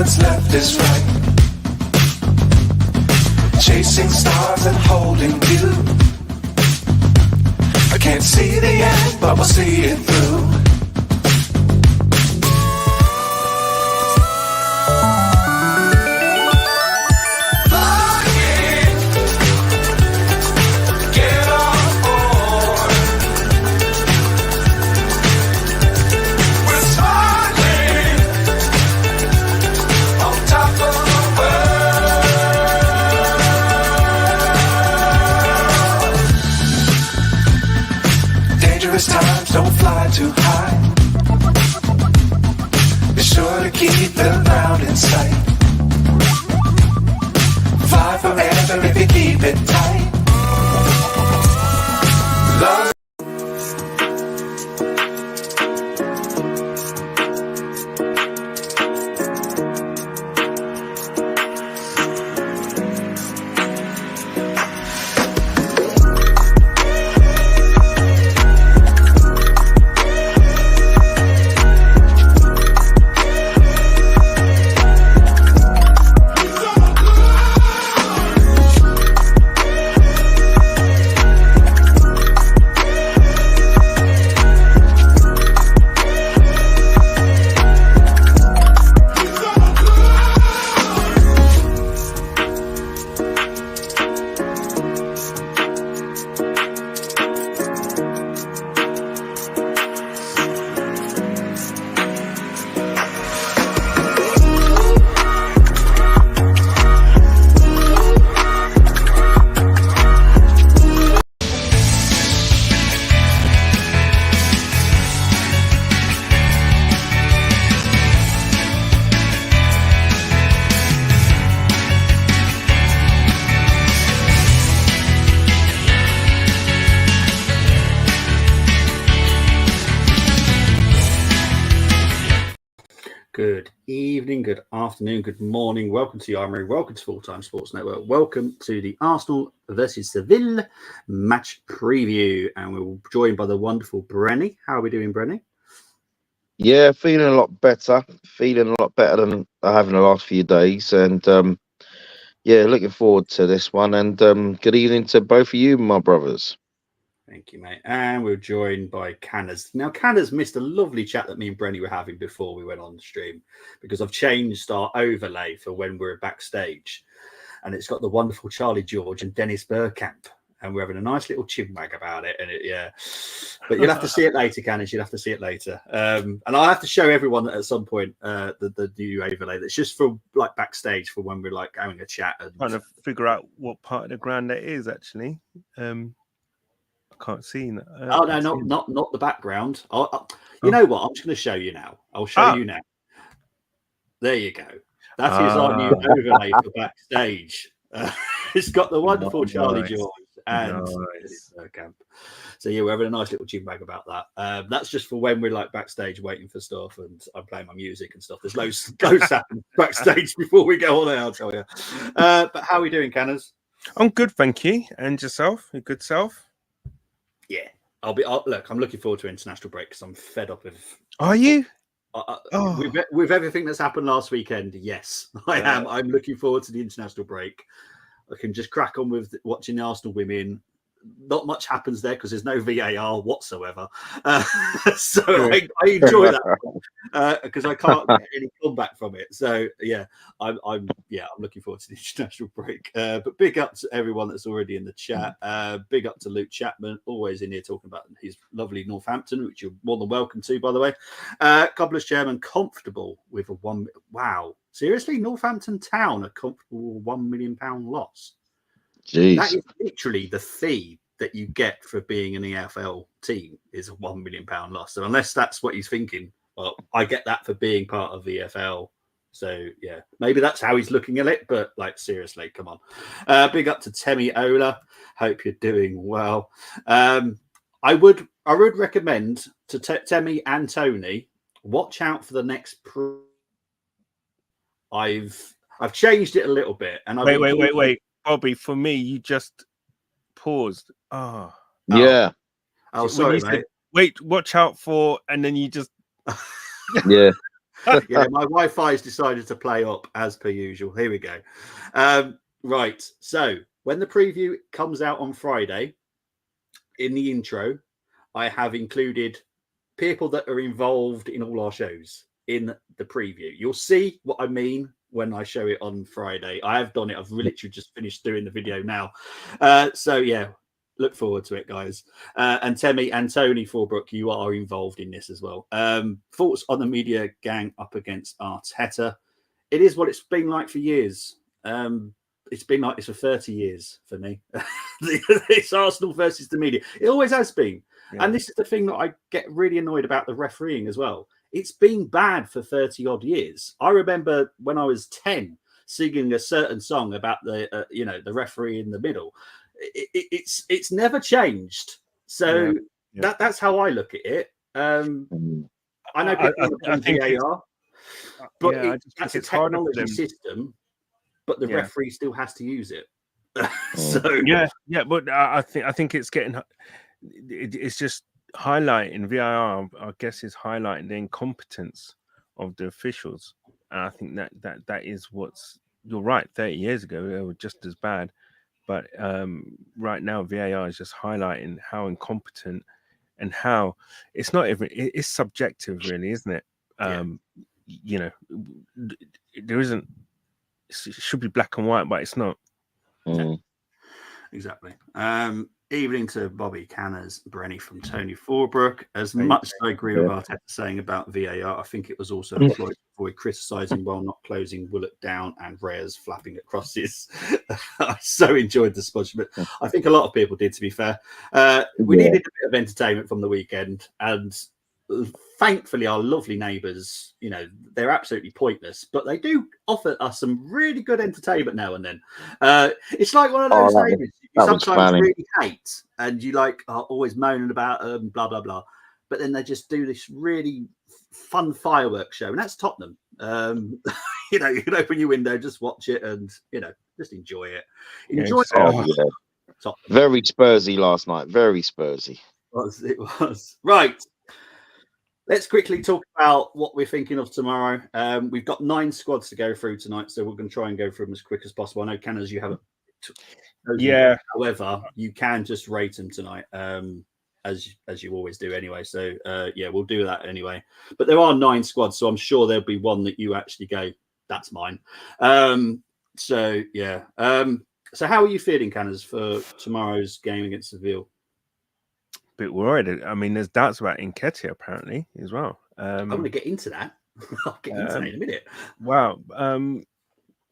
what's left is right. Chasing stars and holding you. I can't see the end, but we'll see it through. Times don't fly too high. Be sure to keep the ground in sight. Fly forever if you keep it tight. Love. Good evening, good afternoon, good morning. Welcome to the Armoury. Welcome to Full Time Sports Network. Welcome to the Arsenal versus Sevilla match preview. And we're joined by the wonderful Brenny. How are we doing, Brenny? Yeah, feeling a lot better. Feeling a lot better than I have in the last few days. And yeah, looking forward to this one. And good evening to both of you, my brothers. Thank you, mate. And we're joined by Canners. Now, Canners missed a lovely chat that me and Brenny were having before we went on the stream because I've changed our overlay for when we're backstage. And it's got the wonderful Charlie George and Dennis Bergkamp. And we're having a nice little chinwag about it. And yeah. But you'll have to see it later, Canners. You'll have to see it later. And I'll have to show everyone at some point the new overlay that's just for like backstage for when we're like having a chat. And trying to figure out what part of the ground that is actually. Can't see that. Oh no, not the background. You know what? I'm just going to show you now. I'll show you now. There you go. That is our new overlay for backstage. It's got the wonderful Charlie George and Camp. So yeah, we're having a nice little gym bag about that. That's just for when we're like backstage waiting for stuff, and I'm playing my music and stuff. There's loads happen backstage before we go on. I'll tell you. But how are we doing, Canners? I'm good, thank you. And yourself? A good self? Yeah, look, I'm looking forward to international break because I'm fed up with. Are you? With everything that's happened last weekend, yes, I am. I'm looking forward to the international break. I can just crack on with watching the Arsenal women. Not much happens there because there's no VAR whatsoever. So I enjoy that because I can't get any comeback from it. So yeah, I'm looking forward to the international break. But big up to everyone that's already in the chat. Big up to Luke Chapman, always in here talking about his lovely Northampton, which you're more than welcome to, by the way. Cobblers Chairman comfortable with a one. Wow, seriously, Northampton Town a comfortable £1 million loss. Jeez. That is literally the fee that you get for being an EFL team is a £1 million loss. So unless that's what he's thinking, well, I get that for being part of the EFL. So yeah, maybe that's how he's looking at it. But like, seriously, come on. Big up to Temi Ola. Hope you're doing well. I would recommend to Temi and Tony, watch out for the next. I've changed it a little bit, and wait. Bobby, for me, you just paused. Yeah. Oh, sorry, mate. Said, wait, watch out for, and then you just. Yeah. Yeah, my Wi-Fi has decided to play up as per usual. Here we go. Right. So when the preview comes out on Friday, in the intro, I have included people that are involved in all our shows in the preview. You'll see what I mean when I show it on Friday. I have done it. I've literally just finished doing the video now. So yeah, look forward to it, guys. And Temi and Tony Forbrook, you are involved in this as well. Thoughts on the media gang up against Arteta? It is what it's been like for years. It's been like this for 30 years for me. It's Arsenal versus the media. It always has been. Yeah. And this is the thing that I get really annoyed about the refereeing as well. It's been bad for 30 odd years. I remember when I was 10 singing a certain song about the the referee in the middle. It's never changed. So that's how I look at it. I know people on VAR, but that's a technology system. But the referee still has to use it. So but I think it's getting. It's just highlighting VAR. I guess is highlighting the incompetence of the officials, and I think that is what's. You're right. 30 years ago, they were just as bad, but right now VAR is just highlighting how incompetent and how it's not even. It's subjective, really, isn't it? There isn't. It should be black and white, but it's not. Exactly. Evening to Bobby Canners, Brenny from Tony Forbrook. As much as I agree with Arteta saying about VAR, I think it was also employed for criticising while not closing Willock down and Reyes flapping at crosses. I so enjoyed the smudge, but I think a lot of people did, to be fair. We needed a bit of entertainment from the weekend, and thankfully our lovely neighbours, they're absolutely pointless, but they do offer us some really good entertainment now and then. It's like one of those neighbours you sometimes really hate, and you are always moaning about them, blah blah blah, but then they just do this really fun fireworks show, and that's Tottenham. You can open your window, just watch it, and just enjoy it. Very Spursy last night, very Spursy. It was right. Let's quickly talk about what we're thinking of tomorrow. We've got 9 squads to go through tonight, so we're going to try and go through them as quick as possible. I know, Canners, you haven't. However, you can just rate them tonight, as you always do anyway. So, we'll do that anyway. But there are 9 squads, so I'm sure there'll be one that you actually go, that's mine. So how are you feeling, Canners, for tomorrow's game against Seville? Bit worried. I mean, there's doubts about Nketiah apparently as well. I'm going to get into that. I'll get into that in a minute. Wow.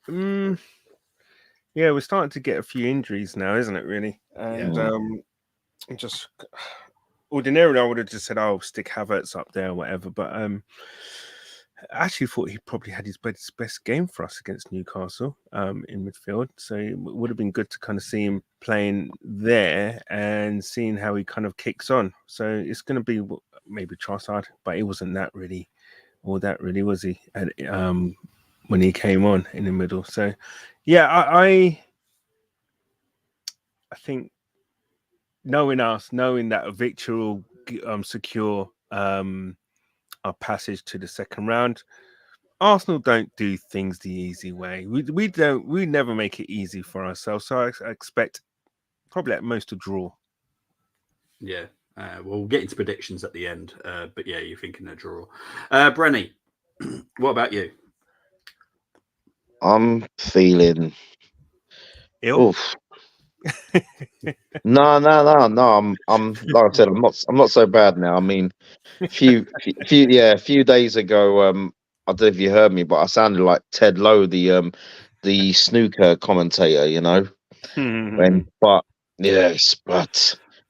We're starting to get a few injuries now, isn't it? Really, and just ordinarily I would have just said, "Oh, stick Havertz up there or whatever," but I actually thought he probably had his best game for us against Newcastle in midfield. So it would have been good to kind of see him playing there and seeing how he kind of kicks on. So it's going to be maybe Trossard, but he wasn't that really, was he? And, when he came on in the middle. So I think knowing that a victory will secure our passage to the second round. Arsenal don't do things the easy way. We never make it easy for ourselves. So I expect probably at most a draw. Yeah. We'll get into predictions at the end. But yeah, you're thinking a draw. Brenny, what about you? I'm feeling ill. No. I'm like I said, I'm not so bad now. I mean, a few days ago, I don't know if you heard me, but I sounded like Ted Lowe, the snooker commentator, but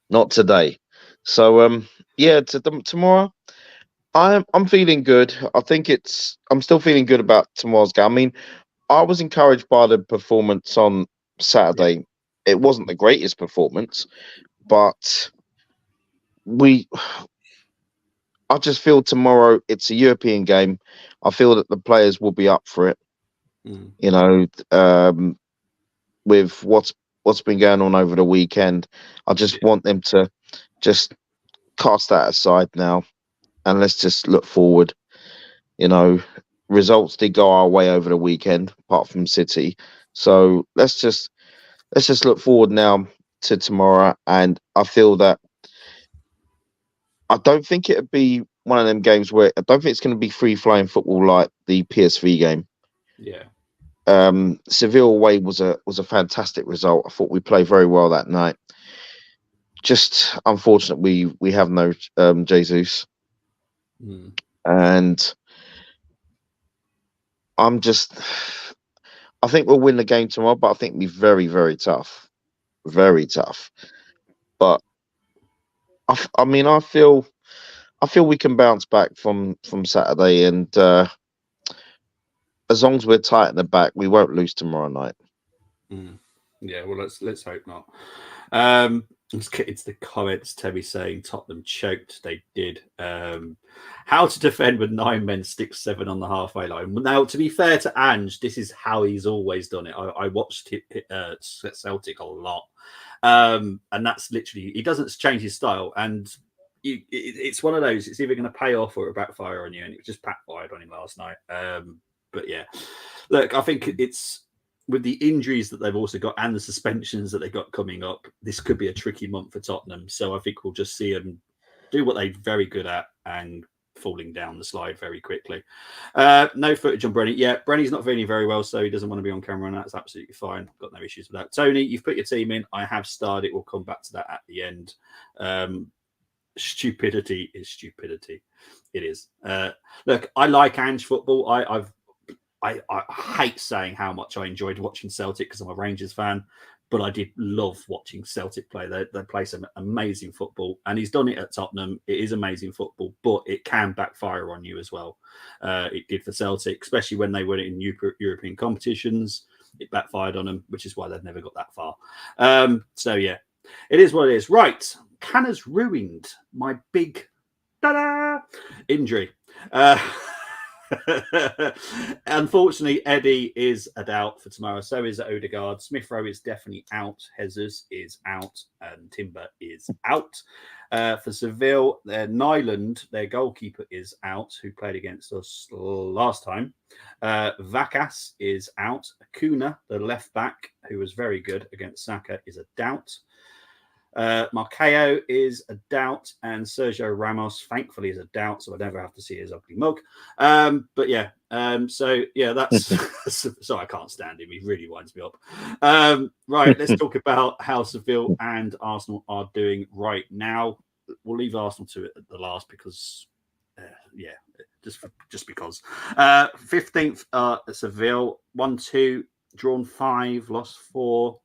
not today. So tomorrow, I'm feeling good. I think I'm still feeling good about tomorrow's game. I mean, I was encouraged by the performance on Saturday. Yeah. It wasn't the greatest performance, but I just feel tomorrow it's a European game. I feel that the players will be up for it. With what's been going on over the weekend, I just want them to just cast that aside now, and let's just look forward. You know, results did go our way over the weekend, apart from City. So let's just look forward now to tomorrow. And I feel that I don't think it'd be one of them games where I don't think it's going to be free flowing football like the PSV game. Yeah. Seville away was a fantastic result. I thought we played very well that night. Just unfortunate we have no Jesus, and I think we'll win the game tomorrow, but I think it'll be very, very tough, very tough. But I mean, I feel we can bounce back from Saturday, and as long as we're tight in the back, we won't lose tomorrow night. Yeah, well, let's hope not. Let's get into the comments. Terry saying Tottenham choked. They did. How to defend with 9 men, stick 7 on the halfway line. Now, to be fair to Ange, this is how he's always done it. I watched Celtic a lot, and that's literally, he doesn't change his style. And it's one of those. It's either going to pay off or it'll backfire on you, and it just backfired on him last night. But yeah, look, I think it's, with the injuries that they've also got and the suspensions that they've got coming up, this could be a tricky month for Tottenham. So I think we'll just see them do what they're very good at and falling down the slide very quickly. No footage on Brenny. Yeah, Brenny's not feeling very well, so he doesn't want to be on camera, and that's absolutely fine. Got no issues with that. Tony, you've put your team in. I have started. We'll come back to that at the end. Stupidity is stupidity. It is. Look, I like Ange football. I hate saying how much I enjoyed watching Celtic because I'm a Rangers fan, but I did love watching Celtic play. They play some amazing football, and he's done it at Tottenham. It is amazing football, but it can backfire on you as well. It did for Celtic, especially when they were in European competitions. It backfired on them, which is why they've never got that far. So, yeah, it is what it is. Right, Canner's ruined my big injury. Unfortunately, Eddie is a doubt for tomorrow. So is Odegaard. Smith Rowe is definitely out. Jesus is out. And Timber is out. For Seville, Nyland, their goalkeeper, is out, who played against us last time. Vacas is out. Acuna, the left back, who was very good against Saka, is a doubt. Marcao is a doubt, and Sergio Ramos, thankfully, is a doubt, so I never have to see his ugly mug. But yeah, so yeah, that's so I can't stand him. He really winds me up. Right, let's talk about how Seville and Arsenal are doing right now. We'll leave Arsenal to it at the last because, yeah, just because. 15th, Seville 1-2, drawn 5, lost 4.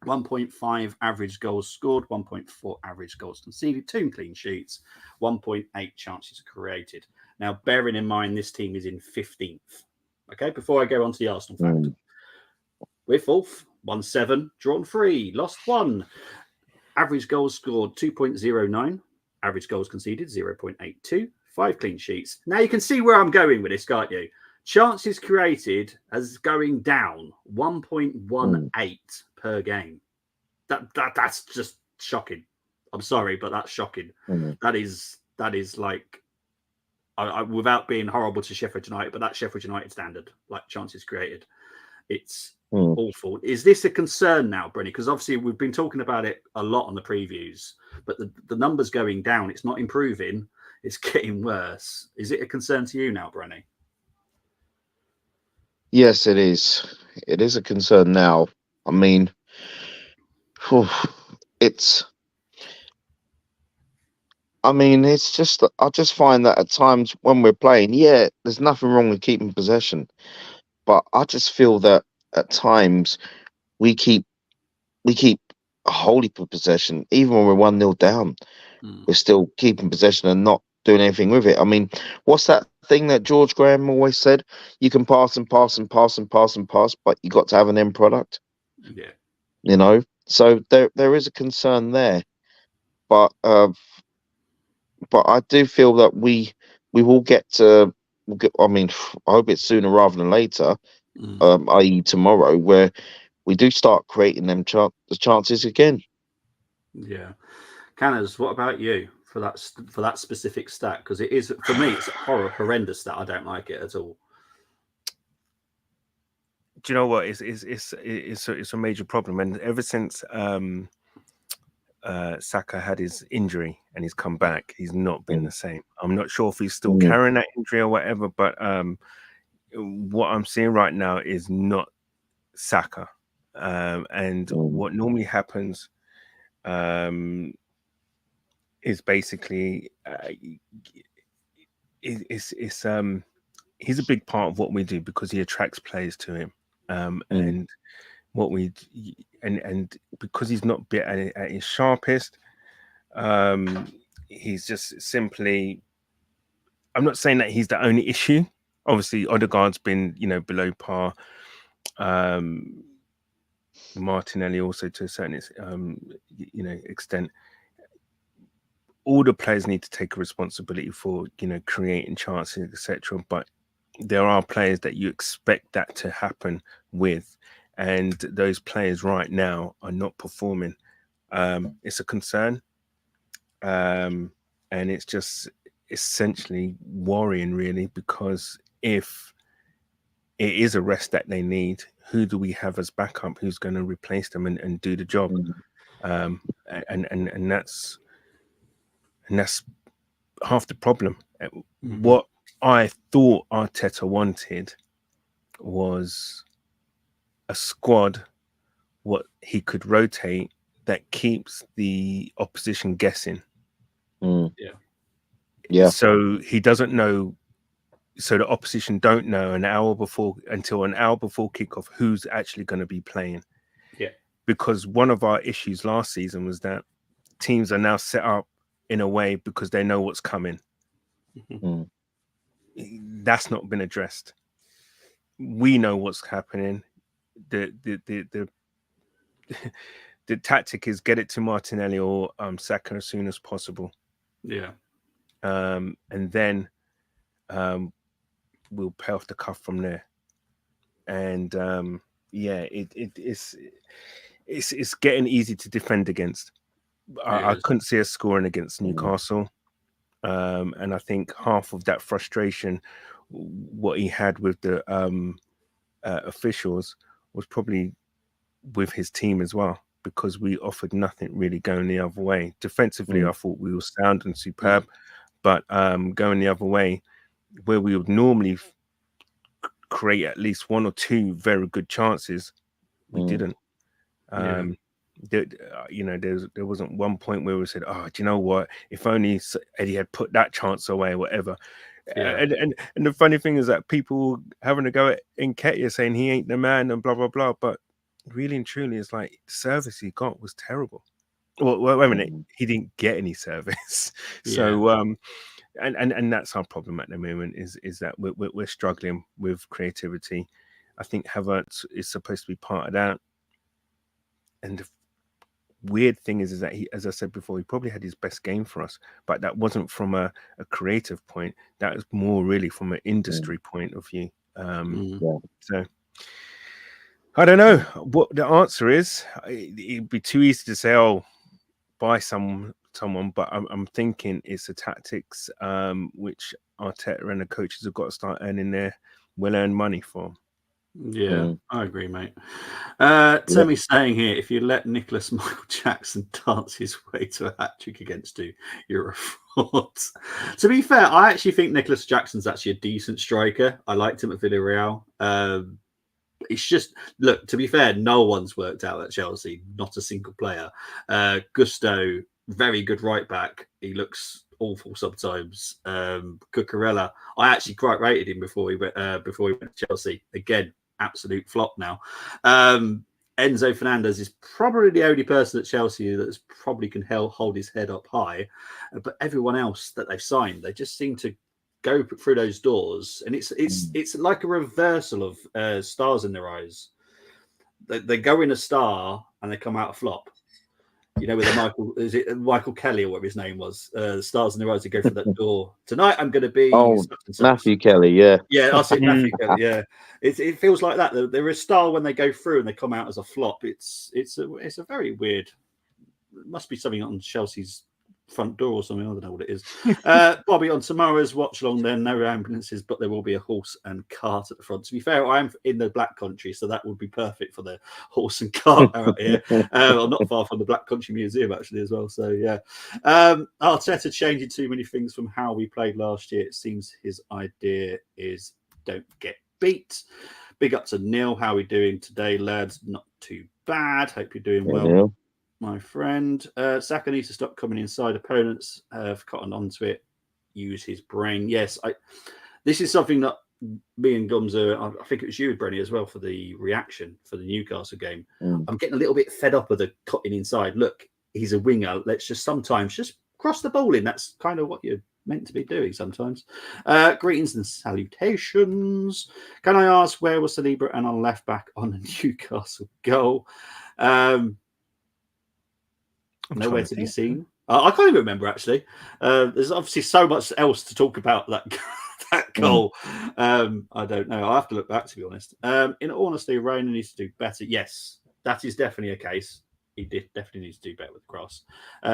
1.5 average goals scored, 1.4 average goals conceded, 2 clean sheets, 1.8 chances created. Now, bearing in mind, this team is in 15th. Okay, before I go on to the Arsenal fact, we're 4th, 1-7, drawn 3, lost 1. Average goals scored 2.09, average goals conceded 0.82, 5 clean sheets. Now, you can see where I'm going with this, can't you? Chances created as going down 1.18 per game. That's just shocking. I'm sorry, but that's shocking. That is like, without being horrible to Sheffield United, but that's Sheffield United standard, like chances created. It's awful. Is this a concern now, Brenny? Because obviously we've been talking about it a lot on the previews, but the numbers going down. It's not improving. It's getting worse. Is it a concern to you now, Brenny? Yes, it is. It is a concern now. I mean, it's just, I just find that at times when we're playing, yeah, there's nothing wrong with keeping possession, but I just feel that at times we keep a whole heap of possession, even when we're 1-0 down. We're still keeping possession and not doing anything with it. I mean, what's that thing that George Graham always said? You can pass and pass and pass and pass and pass, but you got to have an end product. Yeah. You know, so there is a concern there, but I do feel that we will get to. I mean, I hope it's sooner rather than later, i.e., tomorrow, where we do start creating them the chances again. Yeah, Canners, what about you? for that specific stat, because it is, for me, it's a horrendous stat. I don't like it at all. Do you know what? It's a major problem, and ever since Saka had his injury and he's come back, he's not been the same. I'm not sure if he's still carrying that injury or whatever, but what I'm seeing right now is not Saka. And what normally happens is basically he's a big part of what we do because he attracts players to him. And what we and because he's not bit at his sharpest, he's just simply, I'm not saying that he's the only issue. Obviously Odegaard's been, you know, below par. Martinelli also to a certain extent. All the players need to take a responsibility for, you know, creating chances, etc. But there are players that you expect that to happen with, and those players right now are not performing. It's a concern, and it's just essentially worrying, really, because if it is a rest that they need, who do we have as backup? Who's going to replace them and do the job? And that's half the problem. What I thought Arteta wanted was a squad what he could rotate that keeps the opposition guessing. So he doesn't know, so the opposition don't know until an hour before kickoff who's actually going to be playing. Because one of our issues last season was that teams are now set up in a way because they know what's coming. That's not been addressed. We know what's happening. The tactic is get it to Martinelli or Saka as soon as possible. And then we'll pay off the cuff from there. And it's getting easy to defend against. I couldn't see us scoring against Newcastle. And I think half of that frustration, what he had with the officials, was probably with his team as well, because we offered nothing really going the other way. Defensively, I thought we were sound and superb, but going the other way, where we would normally create at least one or two very good chances, we didn't. There wasn't one point where we said, "Oh, do you know what? If only Eddie had put that chance away, or whatever." And the funny thing is that people having to go at Nketiah saying he ain't the man and blah blah blah, but really and truly, it's like the service he got was terrible. Well, wait a minute, he didn't get any service. So and that's our problem at the moment is that we're struggling with creativity. I think Havertz is supposed to be part of that. And the weird thing is that he, as I said before, he probably had his best game for us, but that wasn't from a creative point. That was more really from an industry point of view. So I don't know what the answer is. It'd be too easy to say, "Oh, buy someone," but I'm thinking it's the tactics which Arteta and the coaches have got to start earning their well-earned money for. I agree, mate. Temmy's saying here, if you let Nicholas Michael Jackson dance his way to a hat-trick against you, you're a fraud. To be fair, I actually think Nicholas Jackson's actually a decent striker. I liked him at Villarreal. It's just, look, to be fair, no one's worked out at Chelsea, not a single player. Gusto, very good right back. He looks awful sometimes. Cucurella, I actually quite rated him before he went to Chelsea. Again, absolute flop now. Enzo Fernandez is probably the only person at Chelsea that's probably can hold his head up high, but everyone else that they've signed, they just seem to go through those doors, and it's like a reversal of stars in their eyes. They go in a star and they come out a flop. You know, with the Michael Kelly or whatever his name was, stars in their eyes to go through that door. Tonight I'm going to be Matthew Kelly, I'll say Matthew Kelly, It feels like that. They're a star when they go through and they come out as a flop. It's a very weird. It must be something on Chelsea's front door or something. I don't know what it is. Bobby, on tomorrow's watch along, then no ambulances, but there will be a horse and cart at the front. To be fair, I'm in the Black Country, so that would be perfect for the horse and cart out here. I'm not far from the Black Country Museum actually as well. So yeah, Arteta changing too many things from how we played last year. It seems his idea is don't get beat. Big up to Neil. How are we doing today, lads? Not too bad. Hope you're doing well. Neil. My friend, Saka needs to stop coming inside opponents. Have cottoned onto it. Use his brain. Yes, this is something that me and Gums I think it was you, Brenny, as well, for the reaction for the Newcastle game. I'm getting a little bit fed up with the cutting inside. Look, he's a winger. Let's just sometimes just cross the ball in. That's kind of what you're meant to be doing sometimes. Greetings and salutations. Can I ask where was Saliba and our left back on the Newcastle goal? Nowhere to be seen. I can't even remember actually. There's obviously so much else to talk about that goal. I don't know. I'll have to look back, to be honest. In all honesty, Rainer needs to do better. Yes, that is definitely a case. He definitely needs to do better with the cross.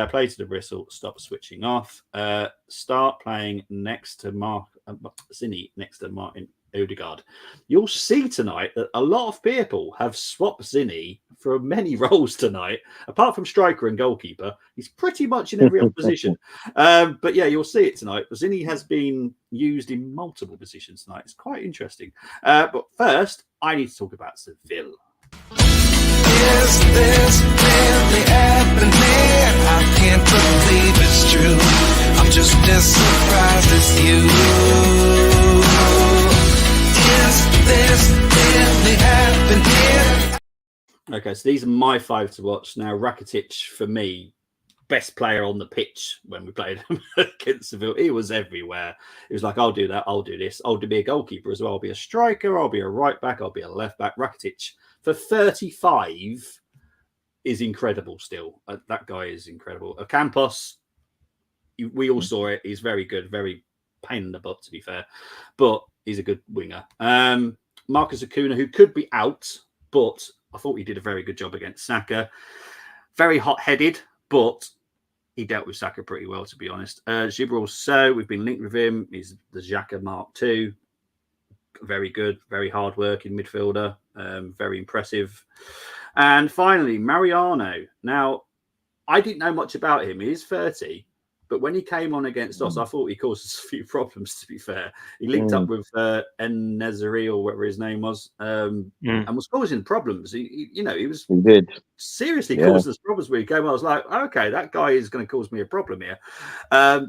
Play to the bristle. Stop switching off. Start playing next to Zinni next to Martin Odegaard. You'll see tonight that a lot of people have swapped Zinni for many roles tonight. Apart from striker and goalkeeper, he's pretty much in every other position. But yeah, you'll see it tonight. Zinni has been used in multiple positions tonight. It's quite interesting. But first, I need to talk about Seville. Is this really happening? I can't believe it's true. I'm just as surprised as you. Is this really happening? Okay, so these are my 5 to watch. Now, Rakitic, for me, best player on the pitch when we played against Seville. He was everywhere. He was like, I'll do that, I'll do this. I'll be a goalkeeper as well. I'll be a striker, I'll be a right back, I'll be a left back. Rakitic, for 35, is incredible still. That guy is incredible. Campos, we all saw it. He's very good, very pain in the butt, to be fair. But he's a good winger. Marcus Acuna, who could be out, but I thought he did a very good job against Saka. Very hot-headed, but he dealt with Saka pretty well, to be honest. Gibril So, we've been linked with him. He's the Xhaka Mark II. Very good, very hard-working midfielder. Very impressive. And finally, Mariano. Now, I didn't know much about him. He is 30. But when he came on against us, I thought he caused us a few problems, to be fair. He linked up with En-Nesyri or whatever his name was and was causing problems. He was seriously causing us problems when he came on. I was like, okay, that guy is going to cause me a problem here.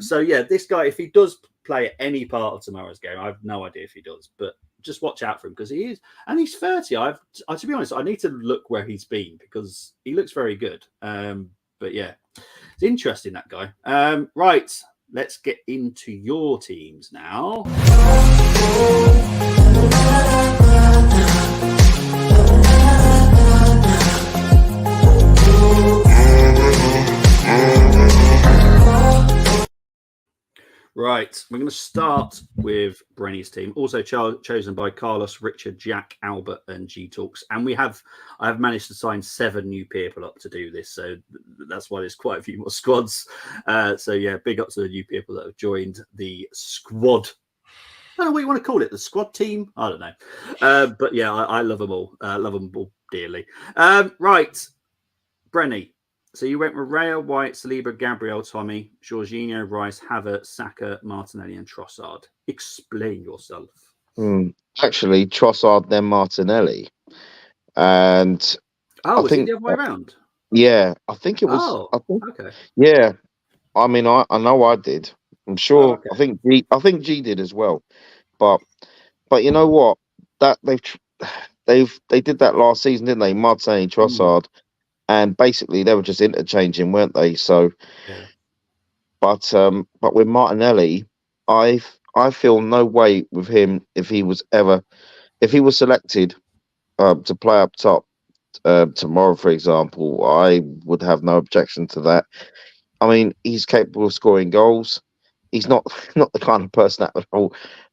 So, yeah, this guy, if he does play any part of tomorrow's game, I have no idea if he does, but just watch out for him because he is. And he's 30. To be honest, I need to look where he's been because he looks very good. But, yeah. It's interesting, that guy. Right, let's get into your teams now. Right, we're going to start with Brenny's team, also chosen by Carlos, Richard, Jack, Albert, and G Talks. And I have managed to sign 7 new people up to do this, so that's why there's quite a few more squads. So yeah, big up to the new people that have joined the squad. I don't know what you want to call it, the squad team. I don't know, but yeah, I love them all. Love them all dearly. Right, Brenny. So you went with Raya, White, Saliba, Gabriel, Tommy, Jorginho, Rice, Havertz, Saka, Martinelli, and Trossard. Explain yourself. Actually, Trossard, then Martinelli. And I think it the other way around? Yeah, I think it was. Okay. Yeah, I mean, I know I did. I'm sure. Okay. I think G did as well. But you know what? That they did that last season, didn't they? Martinelli, Trossard. And basically, they were just interchanging, weren't they? So, yeah. But with Martinelli, I feel no way with him if he was selected to play up top tomorrow, for example. I would have no objection to that. I mean, he's capable of scoring goals. He's not the kind of person that would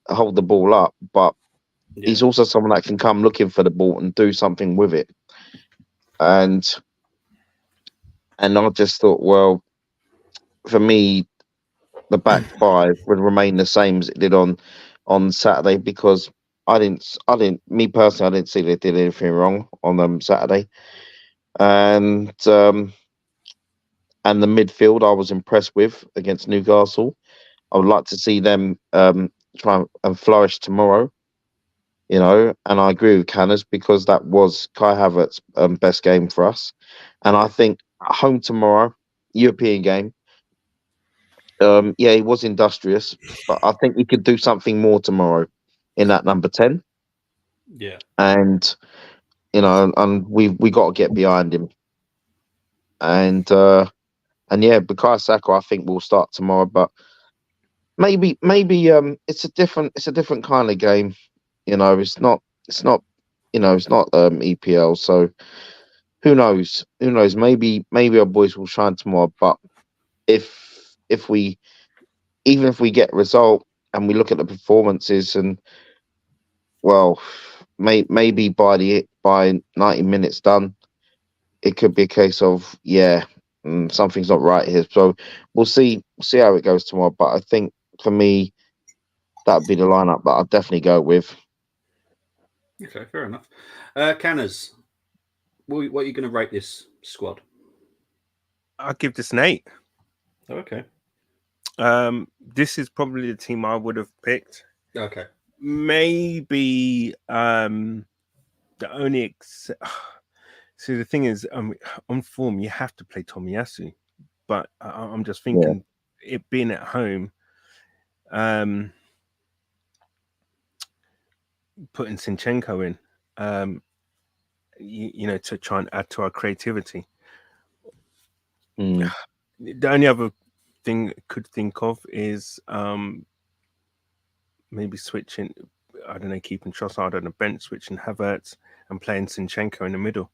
hold the ball up, but he's also someone that can come looking for the ball and do something with it. And I just thought, well, for me, the back five would remain the same as it did on Saturday, because me personally, I didn't see they did anything wrong on Saturday, and the midfield I was impressed with against Newcastle. I would like to see them try and flourish tomorrow, and I agree with Canners, because that was Kai Havertz's best game for us, and I think home tomorrow, European game. Yeah, he was industrious, but I think he could do something more tomorrow in that number 10. Yeah. And we got to get behind him. And yeah, Bukayo Saka, I think will start tomorrow, but maybe it's a different kind of game. It's not EPL, so who knows? Maybe our boys will shine tomorrow, but if we get a result and we look at the performances, and maybe by 90 minutes done, it could be a case of something's not right here. So we'll see how it goes tomorrow. But I think for me, that'd be the lineup that I'd definitely go with. Okay, fair enough. Canners, what are you going to rate this squad? I'll give this an 8. Okay. This is probably the team I would have picked. Okay. Maybe the only see, the thing is, on form you have to play Tomiyasu, but I'm just thinking it being at home, putting Zinchenko in, to try and add to our creativity. The only other thing I could think of is maybe switching, I don't know, keeping Trossard on the bench, switching Havertz and playing Zinchenko in the middle.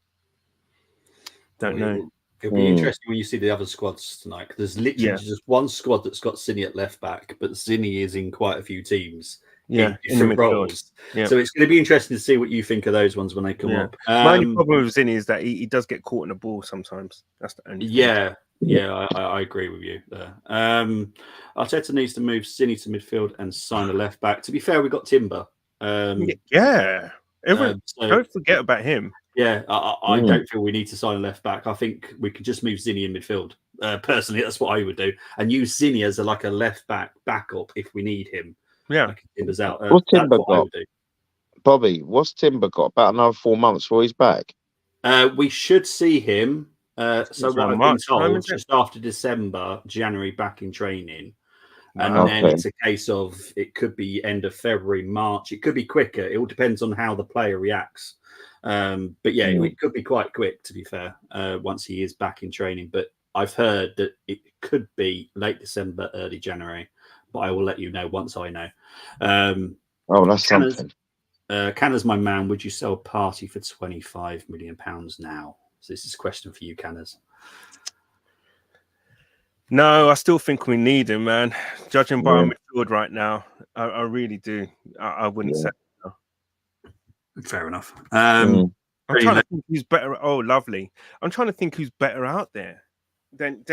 Don't know. It'll be interesting when you see the other squads tonight, because there's literally just one squad that's got Zinni at left back, but Zinni is in quite a few teams. In different roles. Yeah. So it's going to be interesting to see what you think of those ones when they come up. My only problem with Zinni is that he does get caught in the ball sometimes. That's the only thing. I agree with you there. Arteta needs to move Zinni to midfield and sign a left back. To be fair, we got Timber. Don't forget about him. Yeah, I don't feel we need to sign a left back. I think we could just move Zinni in midfield. Personally, that's what I would do, and use Zinni as a left back backup if we need him. Yeah, like Timber's out. What's Timber got? Bobby, what's Timber got? About another 4 months before he's back. We should see him. So what I've been told, just after December, January, back in training. And then it's a case of, it could be end of February, March. It could be quicker. It all depends on how the player reacts. But yeah, it could be quite quick, to be fair, once he is back in training. But I've heard that it could be late December, early January. But I will let you know once I know. That's something. Canners, my man, would you sell Partey for £25 million now? So this is a question for you, Canners. No, I still think we need him, man. Judging by our midfield right now, I really do. I wouldn't say no. Fair enough. I'm trying to think who's better. Oh, lovely. I'm trying to think who's better out there. Then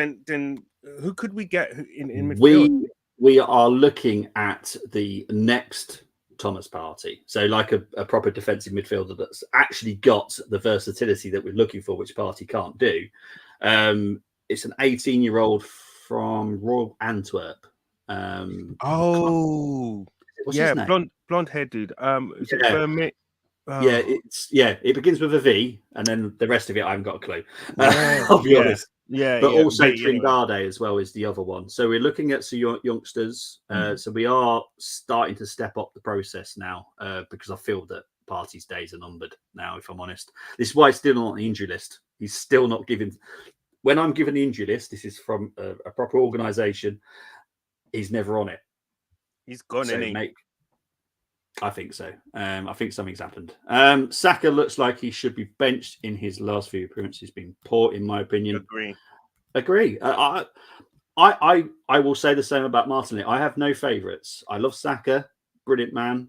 who could we get in midfield? We are looking at the next Thomas Partey. So like a proper defensive midfielder that's actually got the versatility that we're looking for, which Partey can't do. It's an 18-year-old from Royal Antwerp. Blonde hair dude. Is it Vermit? It begins with a V, and then the rest of it I haven't got a clue. I'll be honest. Also Trindade as well is the other one. So we're looking at some youngsters. So we are starting to step up the process now, because I feel that Partey's days are numbered now, if I'm honest. This is why he's still not on the injury list. He's still not given. When I'm given the injury list, this is from a proper organisation. He's never on it. He's gone, isn't he? Mate, I think so. I think something's happened. Saka looks like he should be benched in his last few appearances. He's been poor, in my opinion. Agree. I will say the same about Martinelli. I have no favourites. I love Saka, brilliant man,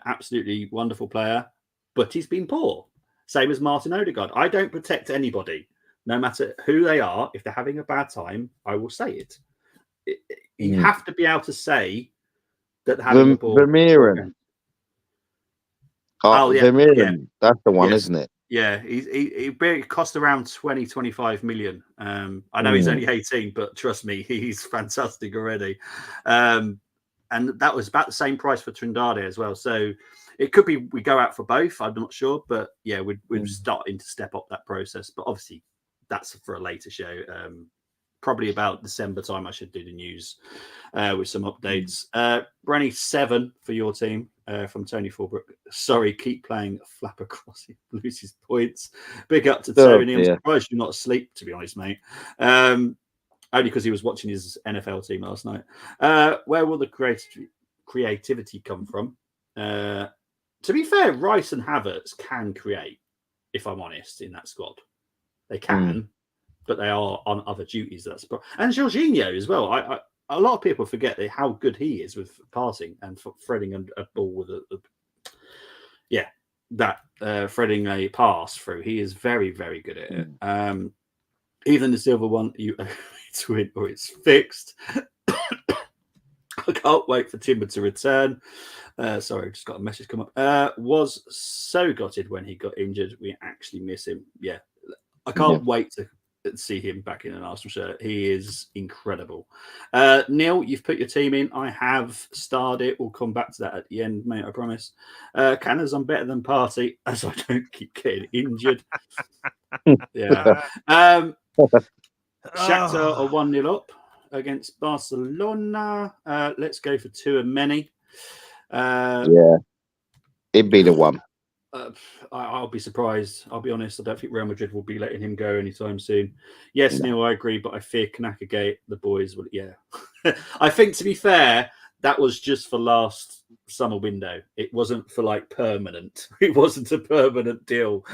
absolutely wonderful player, but he's been poor. Same as Martin Odegaard. I don't protect anybody, no matter who they are. If they're having a bad time, I will say it. you have to be able to say that having the ball. Vermeeren. Oh, yeah. Vermeeren. That's the one, Yes. isn't it? Yeah, it cost around 20-25 million. I know he's only 18, but trust me, he's fantastic already. And that was about the same price for Trindade as well. So it could be we go out for both. I'm not sure, but yeah, we're starting to step up that process. But obviously, that's for a later show. Probably about December time, I should do the news with some updates. Brenny, 7 for your team from Tony Fulbrook. Sorry, keep playing flap across. He loses points. Big up to Tony. I'm surprised you're not asleep, to be honest, mate. Only because he was watching his NFL team last night. Where will the creativity come from? To be fair, Rice and Havertz can create, if I'm honest, in that squad. They can. But they are on other duties. And Jorginho as well. A lot of people forget how good he is with passing and threading a ball with threading a pass through. He is very, very good at it. Even the silver one, you owe me to win or it's fixed. I can't wait for Timber to return. Sorry, just got a message come up. Was so gutted when he got injured. We actually miss him. Yeah, I can't wait to see him back in an Arsenal shirt. He is incredible. Neil, you've put your team in. I have starred it. We'll come back to that at the end, mate, I promise. Canners, I'm better than Party as I don't keep getting injured. Yeah. Shakhtar are 1-0 up against Barcelona. Let's go for 2 and many. It'd be the one. I'll be surprised. I'll be honest. I don't think Real Madrid will be letting him go anytime soon. Yes, Neil, I agree, but I fear Kanaka Gate. The boys will. Yeah, I think to be fair, that was just for last summer window. It wasn't for like permanent. It wasn't a permanent deal.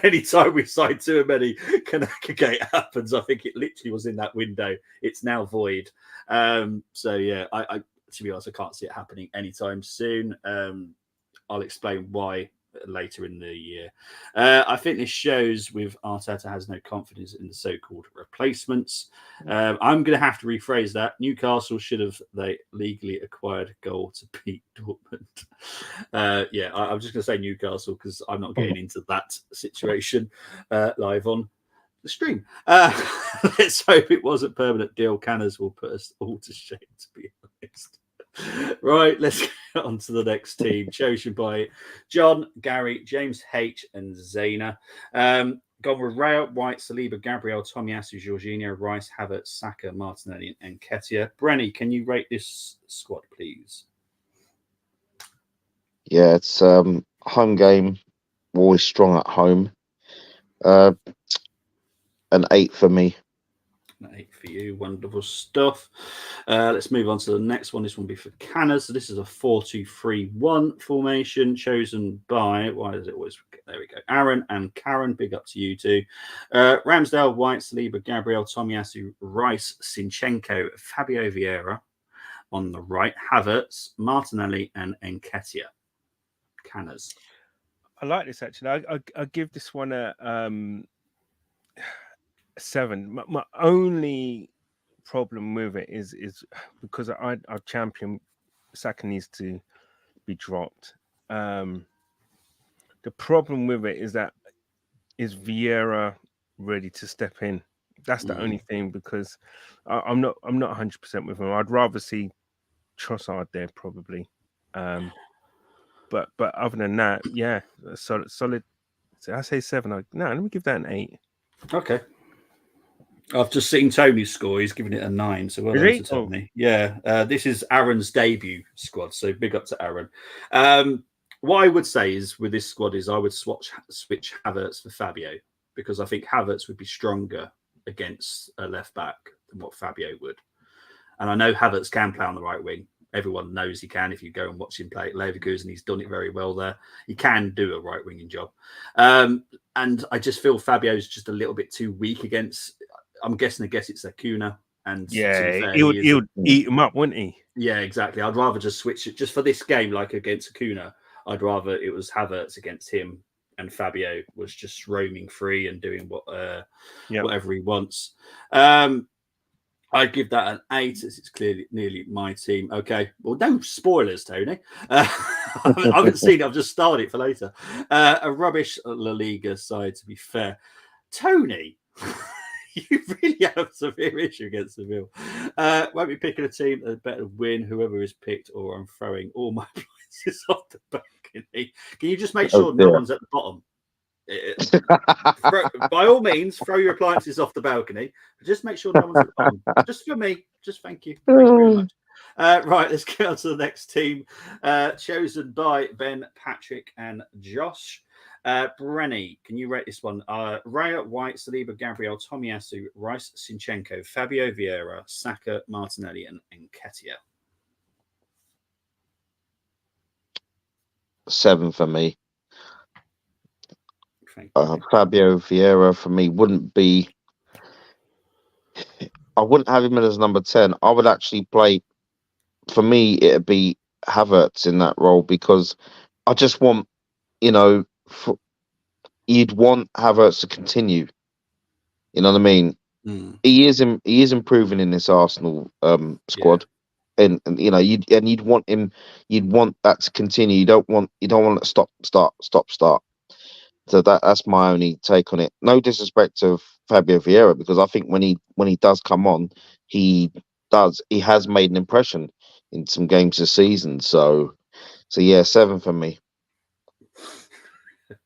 Anytime we sign too many, Kanaka Gate happens. I think it literally was in that window. It's now void. So yeah, I to be honest, I can't see it happening anytime soon. I'll explain why later in the year. I think this shows with Arteta has no confidence in the so-called replacements. I'm going to have to rephrase that. Newcastle should have they legally acquired a goal to beat Dortmund. I'm just going to say Newcastle because I'm not getting into that situation live on the stream. Let's hope it was a permanent deal. Canners will put us all to shame, to be honest. Right, let's get on to the next team, chosen by John, Gary, James H, and Zaina. Gone with Raya, White, Saliba, Gabriel, Tomiyasu, Jorginho, Rice, Havertz, Saka, Martinelli, and Nketiah. Brenny, can you rate this squad, please? Yeah, it's home game, always strong at home. An 8 for me. 8 for you. Wonderful stuff. Let's move on to the next one. This one will be for Canners. So this is a 4-2-3-1 formation chosen by, why does it always, there we go, Aaron and Karen. Big up to you two. Ramsdale, White, Saliba, Gabriel, Tomiyasu, Rice, Sinchenko, Fabio Vieira on the right, Havertz, Martinelli, and Nketiah. Canners. I like this actually. I give this one a 7. My only problem with it is because I champion Saka needs to be dropped. The problem with it is that is Vieira ready to step in? That's the only thing, because I'm not 100% with him. I'd rather see Trossard there probably. But other than that, yeah, solid. So I say 7. Let me give that an 8. Okay. I've just seen Tony's score. He's giving it a 9. So well done to Tony. Yeah, this is Aaron's debut squad. So big up to Aaron. What I would say is with this squad is I would switch Havertz for Fabio, because I think Havertz would be stronger against a left back than what Fabio would. And I know Havertz can play on the right wing. Everyone knows he can. If you go and watch him play at Leverkusen, he's done it very well there. He can do a right winging job. And I just feel Fabio's just a little bit too weak against. I'm guessing it's Acuna. And yeah, he would eat him up, wouldn't he? Yeah, exactly. I'd rather just switch it just for this game, like against Acuna. I'd rather it was Havertz against him, and Fabio was just roaming free and doing whatever he wants. I'd give that an 8 as it's clearly nearly my team. Okay. Well, no spoilers, Tony. I haven't seen it. I've just started it for later. A rubbish La Liga side, to be fair. Tony, you really have a severe issue against Seville. Won't be picking a team that better win whoever is picked, or I'm throwing all my prices off the balcony. Can you just make sure no one's at the bottom? By all means, throw your appliances off the balcony. But just make sure no one's at the bottom. Just for me. Just thank you. Thank you very much. Right, let's get on to the next team. Chosen by Ben, Patrick, and Josh. Brenny, can you rate this one? Raya, White, Saliba, Gabriel, Tomiyasu, Rice, Sinchenko, Fabio Vieira, Saka, Martinelli, and Nketiah. 7 for me. You. Fabio Vieira for me wouldn't be. I wouldn't have him as number 10. I would actually play. For me, it'd be Havertz in that role because I just want, you'd want Havertz to continue. You know what I mean? Mm. He is improving in this Arsenal squad, and you'd want him. You'd want that to continue. You don't want it to stop. So that's my only take on it. No disrespect to Fabio Vieira, because I think when he does come on, he has made an impression in some games this season. So yeah, 7 for me.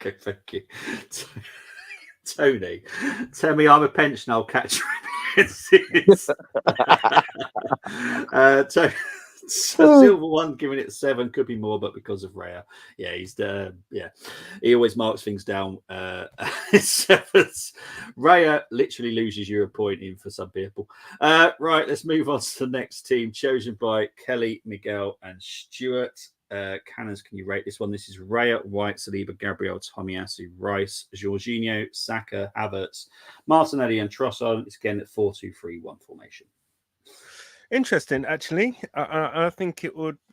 Okay, thank you. Tony, tell me I'm a pensioner, I'll catch you. Silver one, giving it 7, could be more, but because of Raya, he always marks things down. Sevens. Raya literally loses you a point in for some people. Right, let's move on to the next team, chosen by Kelly, Miguel, and Stuart. Cannons, can you rate this one? This is Raya, White, Saliba, Gabriel, Tomiyasu, Rice, Jorginho, Saka, Havertz, Martinelli, and Trossard. It's again at 4-2-3-1 formation. Interesting, actually. I think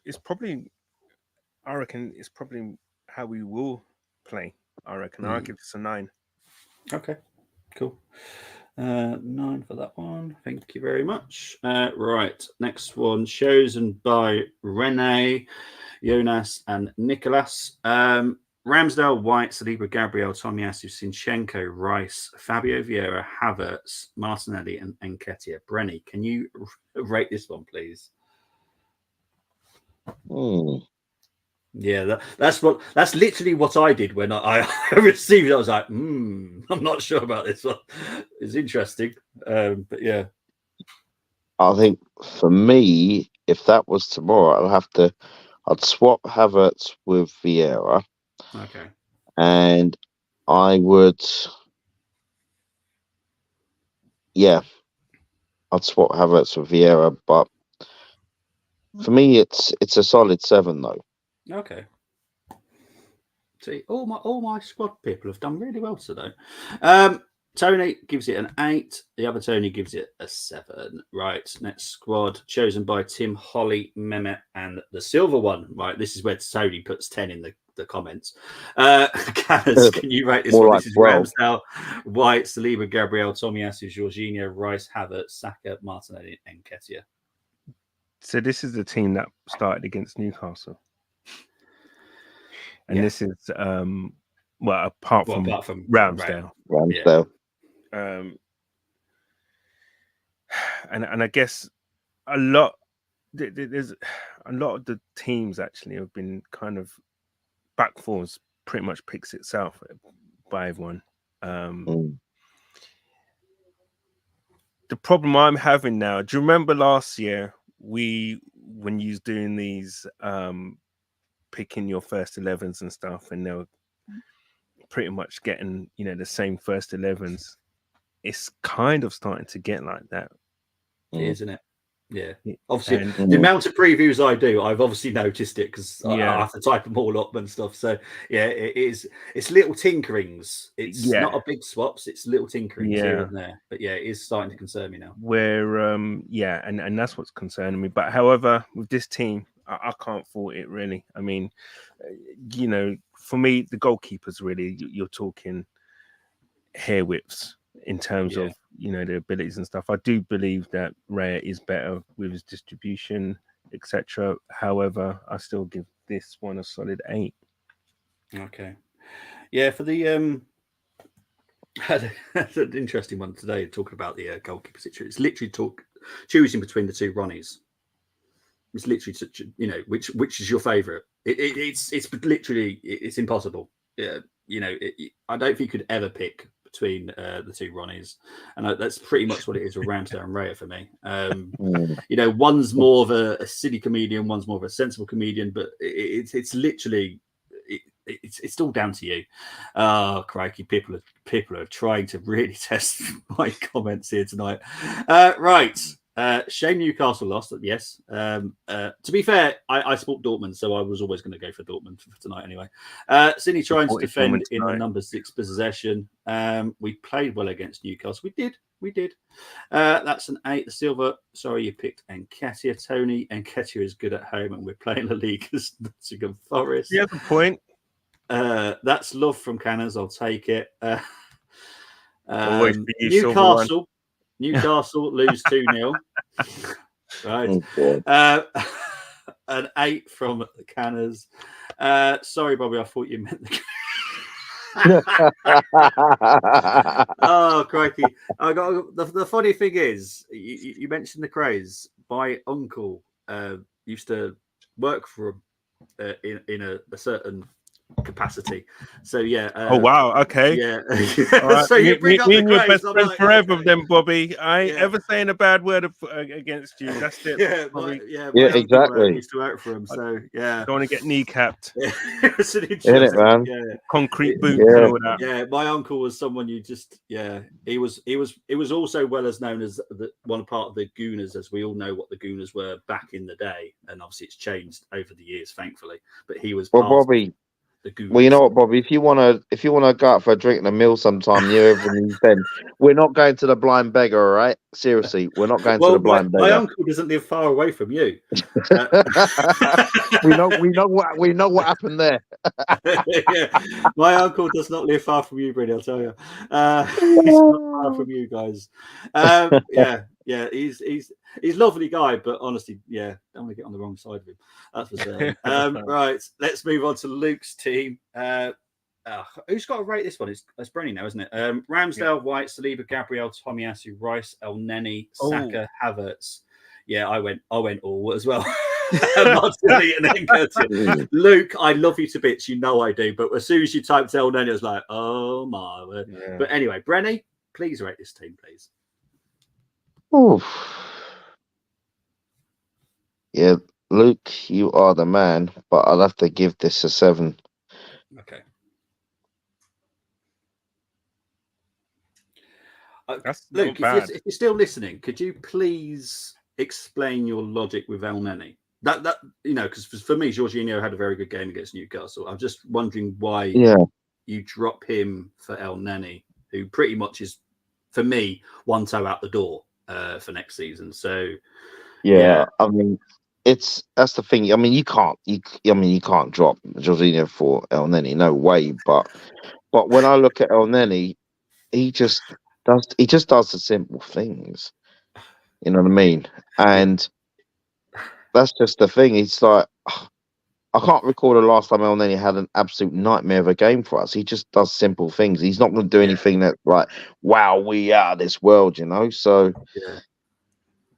it's probably how we will play. I reckon. I'll give this a 9. Okay, cool. 9 for that one. Thank you very much. Right, next one, chosen by Rene, Jonas, and Nicholas. Ramsdale, White, Saliba, Gabriel, Tomiyasu, Sinchenko, Rice, Fabio Vieira, Havertz, Martinelli, and Nketiah. Brenny, can you rate this one, please? Yeah, that's literally what I did when I received it. I was like, I'm not sure about this one. It's interesting, but yeah. I think for me, if that was tomorrow, I'd swap Havertz with Vieira. Okay. And I would, I'd swap Havertz with Vieira, but for me, it's a solid 7 though. Okay. See, all my squad people have done really well today. Tony gives it an 8. The other Tony gives it a 7. Right, next squad, chosen by Tim, Holly, Mehmet, and the silver one. Right, this is where Tony puts 10 in the comments. Cannons, can you rate this one? Like this is 12. Ramsdale, White, Saliba, Gabriel, Tomiyasu, Jorginho, Rice, Havertz, Saka, Martinelli, and Nketiah. So this is the team that started against Newcastle. And this is apart from Ramsdale. Ramsdale. And I guess there's a lot of the teams actually have been kind of back fours pretty much picks itself by everyone. The problem I'm having now, do you remember last year when you was doing these picking your first 11s and stuff, and they were pretty much getting the same first 11s? It's kind of starting to get like that, isn't it? Yeah, obviously the amount of previews I do, I've obviously noticed it because I have to type them all up and stuff. So yeah, it's little tinkerings. It's not a big swaps. It's little tinkerings here and there. But yeah, it is starting to concern me now. Where and that's what's concerning me. But however, with this team, I can't fault it really. I mean, for me, the goalkeepers really, you're talking hair whips. in terms of the abilities and stuff. I do believe that Raya is better with his distribution, etc. However, I still give this one a solid 8. Okay. Yeah, for the had an interesting one today talking about the goalkeeper situation. It's literally choosing between the two Ronnies. It's literally such, which is your favourite. It's literally it's impossible. Yeah, I don't think you could ever pick between the two Ronnies, and that's pretty much what it is with Ramsdale and Raya for me. One's more of a silly comedian, one's more of a sensible comedian, but it's literally. It's all down to you. Oh, crikey! People are trying to really test my comments here tonight. Right, shame Newcastle lost. Yes. To be fair, I support Dortmund, so I was always going to go for Dortmund for tonight anyway. Sydney trying to defend in the number 6 possession. We played well against Newcastle. We did. That's an 8. The Silver. Sorry, you picked Nketiah. Tony Nketiah is good at home, and we're playing La Liga as Nottingham Forest. Yeah, good point. That's love from Canners. I'll take it. Newcastle lose 2-0. Right. An 8 from Canners. Sorry, Bobby. I thought you meant the. Oh, crikey! I got the funny thing is, you mentioned the craze. My uncle used to work for him in a certain capacity. So yeah. Oh wow. Okay. Yeah. Right. So you bring up me the and your craze, best friend forever, then, Bobby. I ain't Yeah. ever saying a bad word against you. That's it. Yeah. Bobby. My exactly. used to work for him. So yeah. Don't want to get kneecapped. It's an Isn't it, man? Concrete boots Yeah. and all that. Yeah, my uncle was someone you just he was also well as known as one part of the Gooners, as we all know what the Gooners were back in the day, and obviously it's changed over the years, thankfully. But he was Well, part Bobby. of the Gooners. Well, you know what, Bobby? If you wanna go out for a drink and a meal sometime near everything, then we're not going to the Blind Beggar, all right? Seriously, we're not going to the Blind my Beggar. uncle doesn't live far away from you. we know what happened there. Yeah. My uncle does not live far from you, Brady. I'll tell you. He's not far from you guys. He's a lovely guy, but honestly, don't want to get on the wrong side of him. That's for certain. Right, let's move on to Luke's team. Who's got to rate this one? It's Brenny now, isn't it? Ramsdale, White, Saliba, Gabriel, Tomiyasu, Rice, El Neni, Saka, Havertz. Yeah, I went all as well. Martinelli and Nketiah. Luke, I love you to bits. You know I do. But as soon as you typed El Neni, I was like, oh my word. Yeah. But anyway, Brenny, please rate this team, please. Oof. Yeah, Luke, you are the man, but I'll have to give this a 7. Okay. Luke, if you're still listening, could you please explain your logic with El Neni? That because for me, Jorginho had a very good game against Newcastle. I'm just wondering why you drop him for El Neni, who pretty much is, for me, one toe out the door for next season. So I mean, that's the thing. I mean, you can't drop Jorginho for El Neni, no way. But when I look at El Neni, he just does the simple things. You know what I mean? And that's just the thing. It's like, I can't recall the last time El Neni had an absolute nightmare of a game for us. He just does simple things. He's not going to do anything that's like, wow, we are this world, So,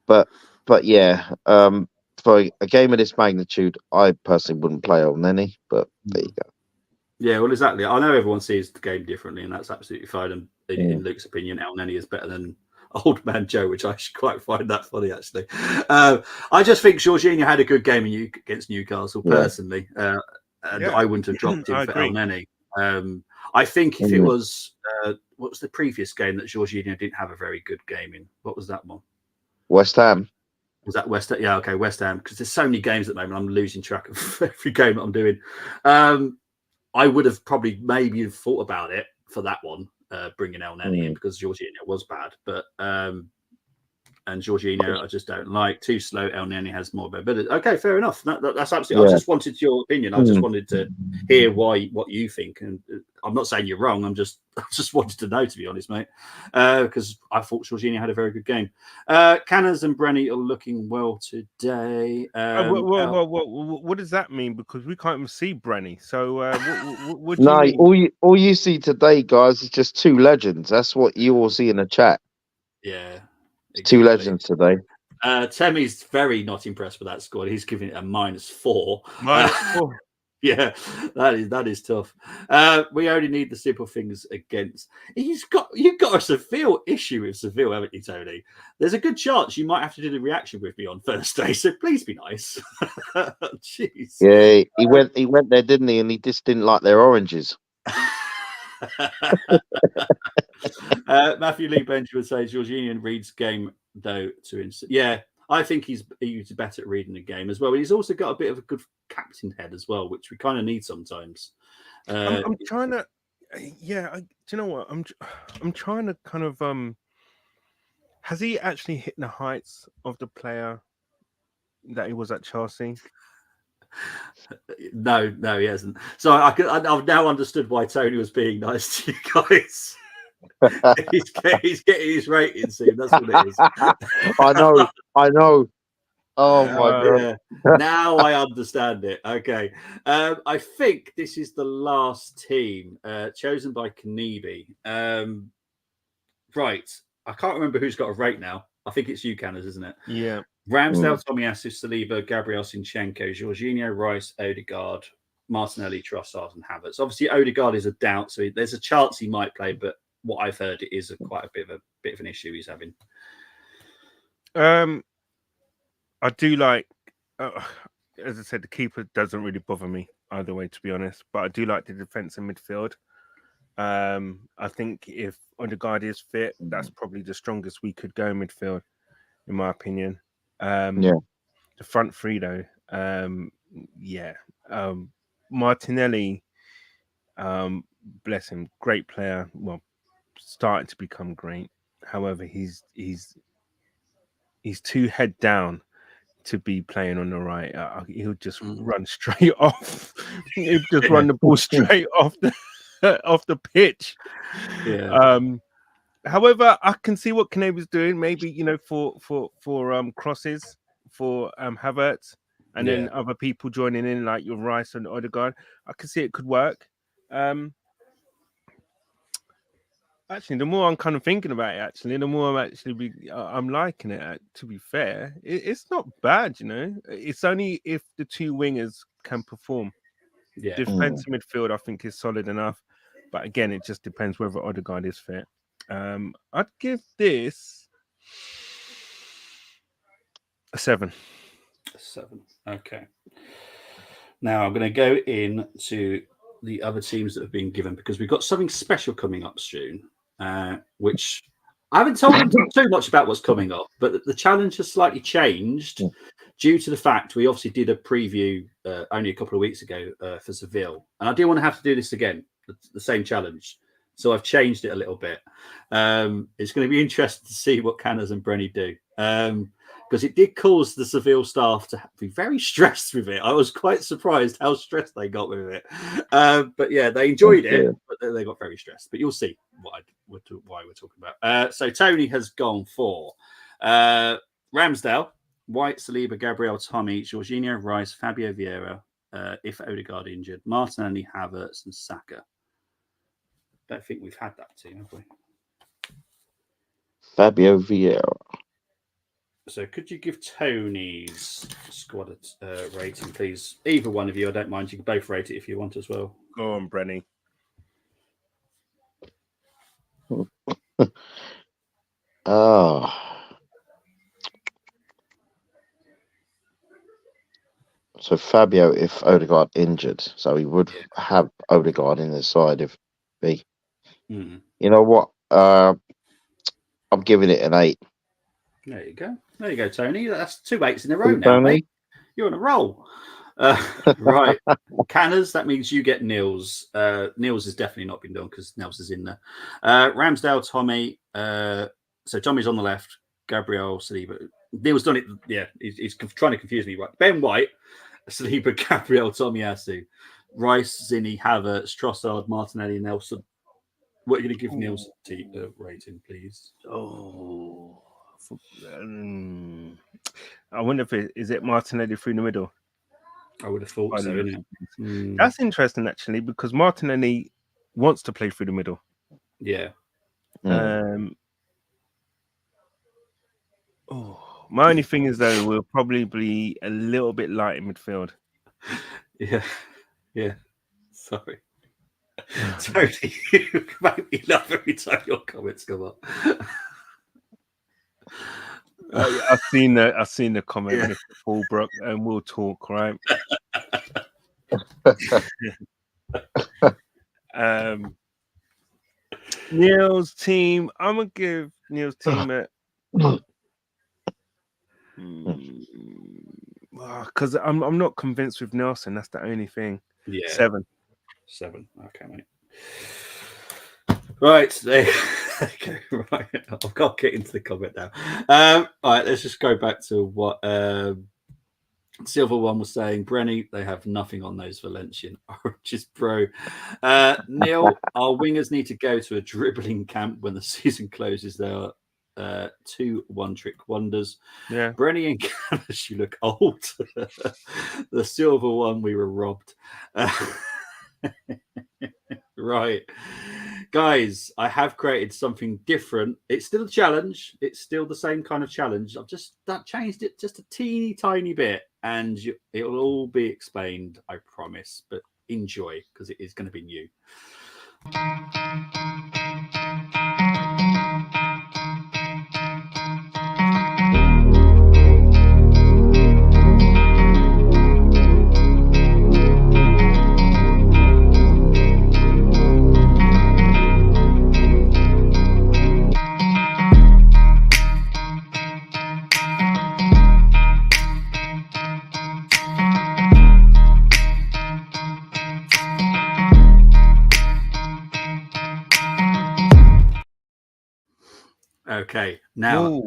but yeah, for a game of this magnitude, I personally wouldn't play El Neni, but there you go. Yeah, well, exactly. I know everyone sees the game differently, and that's absolutely fine. And in Luke's opinion, El Neni is better than Old Man Joe, which I quite find that funny, actually. I just think Jorginho had a good game against Newcastle, personally. And I wouldn't have dropped him for El Neni. I think if it was, what was the previous game that Jorginho didn't have a very good game in? What was that one? West Ham. Was that West Ham? Yeah, okay, West Ham. Because there's so many games at the moment, I'm losing track of every game that I'm doing. I would have probably maybe thought about it for that one, bringing El Neni in, because Jorginho was bad. But and Jorginho, I just don't like. Too slow. El Neni has more ability. Okay, fair enough. That's absolutely. I just wanted your opinion. I just wanted to hear what you think. And I'm not saying you're wrong. I just wanted to know, to be honest, mate, because I thought Jorginho had a very good game. Canners and Brenny are looking well today. What does that mean? Because we can't even see Brenny. So what do you No, mean? all you see today, guys, is just two legends. That's what you all see in the chat. Yeah, It's two exactly. legends today. Temmie's very not impressed with that score. He's giving it a -4. -4. Yeah, that is tough. We only need the simple things against. You've got a Seville issue with Seville, haven't you, Tony? There's a good chance you might have to do the reaction with me on Thursday, so please be nice. Jeez. Yeah, he went there, didn't he? And he just didn't like their oranges. Matthew Lee Benjamin says Jorginho reads game though yeah. I think he's better at reading the game as well. He's also got a bit of a good captain head as well, which we kind of need sometimes. I'm trying to, do you know what? I'm trying to kind of has he actually hit the heights of the player that he was at Chelsea? No, he hasn't. So I've now understood why Tony was being nice to you guys. he's getting his rating soon. That's what it is. I know. Oh my god! Yeah. Now I understand it. Okay, I think this is the last team chosen by Kanibi. Right, I can't remember who's got a rate now. I think it's you, Canners, isn't it? Yeah. Ramsdale, Tomiyasu, Saliba, Gabriel Sinchenko, Jorginho, Rice, Odegaard, Martinelli, Trossard, and Havertz. Obviously, Odegaard is a doubt, so there's a chance he might play, but what I've heard it is quite a bit of an issue he's having. I do like, as I said, the keeper doesn't really bother me either way, to be honest. But I do like the defense and midfield. I think if Odegaard is fit, that's probably the strongest we could go in midfield, in my opinion. The front three, though, Martinelli, bless him, great player. Well, starting to become great. However, he's too head down to be playing on the right. He'll just run straight off. He'll just run the ball straight off the pitch. Yeah. However, I can see what Kanabe's doing. Maybe for crosses for Havertz, and then other people joining in like your Rice and Odegaard. I can see it could work. Actually, the more I'm kind of thinking about it, the more I'm liking it. To be fair, it's not bad, It's only if the two wingers can perform. Yeah, defensive midfield, I think, is solid enough. But again, it just depends whether Odegaard is fit. I'd give this a 7. A 7. Okay. Now I'm going to go into the other teams that have been given because we've got something special coming up soon, which I haven't told them too much about what's coming up, but the challenge has slightly changed due to the fact we obviously did a preview only a couple of weeks ago for Seville, and I didn't want to have to do this again, the same challenge. So I've changed it a little bit. It's going to be interesting to see what Canners and Brenny do. Because it did cause the Seville staff to be very stressed with it. I was quite surprised how stressed they got with it. But yeah, they enjoyed it, but they got very stressed. But you'll see why we're talking about. So Tony has gone for Ramsdale, White, Saliba, Gabriel, Tommy, Jorginho, Rice, Fabio Vieira, if Odegaard injured, Martinelli, Havertz, and Saka. Don't think we've had that team, have we? Fabio Vieira. So could you give Tony's squad rating, please? Either one of you, I don't mind. You can both rate it if you want as well. Go on, Brenny. So Fabio, if Odegaard injured, so he would have Odegaard in the side if he. You know what? I'm giving it an 8. There you go, Tony. That's 2 8s in a row now, mate. You're on a roll. Right. Canners, that means you get Nils. Nils has definitely not been done because Nils is in there. Ramsdale, Tommy. So Tommy's on the left. Gabriel, Saliba. Nils done it. Yeah, he's trying to confuse me. Right. Ben White, Saliba, Gabriel, Tomiyasu. Rice, Zinni, Havertz, Trossard, Martinelli, Nelson. What are you going to give Neil's rating, please? Oh, I wonder if is it Martinelli through the middle. I would have thought so, isn't it? That's interesting, actually, because Martinelli wants to play through the middle. Yeah. My only thing is, though, we'll probably be a little bit light in midfield. Yeah. Sorry. Tony, you make me laugh every time your comments come up. I've seen the comment, Mr. Fulbrook, and we'll talk, right? Neil's team. I'm gonna give Neil's team because I'm not convinced with Nelson. That's the only thing. Yeah. 7. Okay, mate. Right, there you go. Right, I've got to get into the comment now. All right, let's just go back to what Silver One was saying. Brenny, they have nothing on those Valencian oranges, bro. Neil, our wingers need to go to a dribbling camp when the season closes. There are 2 one-trick wonders. Yeah. Brenny and Canis, you look old. The Silver One, we were robbed. Right, guys, I have created something different. It's still a challenge. It's still the same kind of challenge. I've just changed it just a teeny tiny bit, and it'll all be explained, I promise. But enjoy, because it is going to be new. Okay, now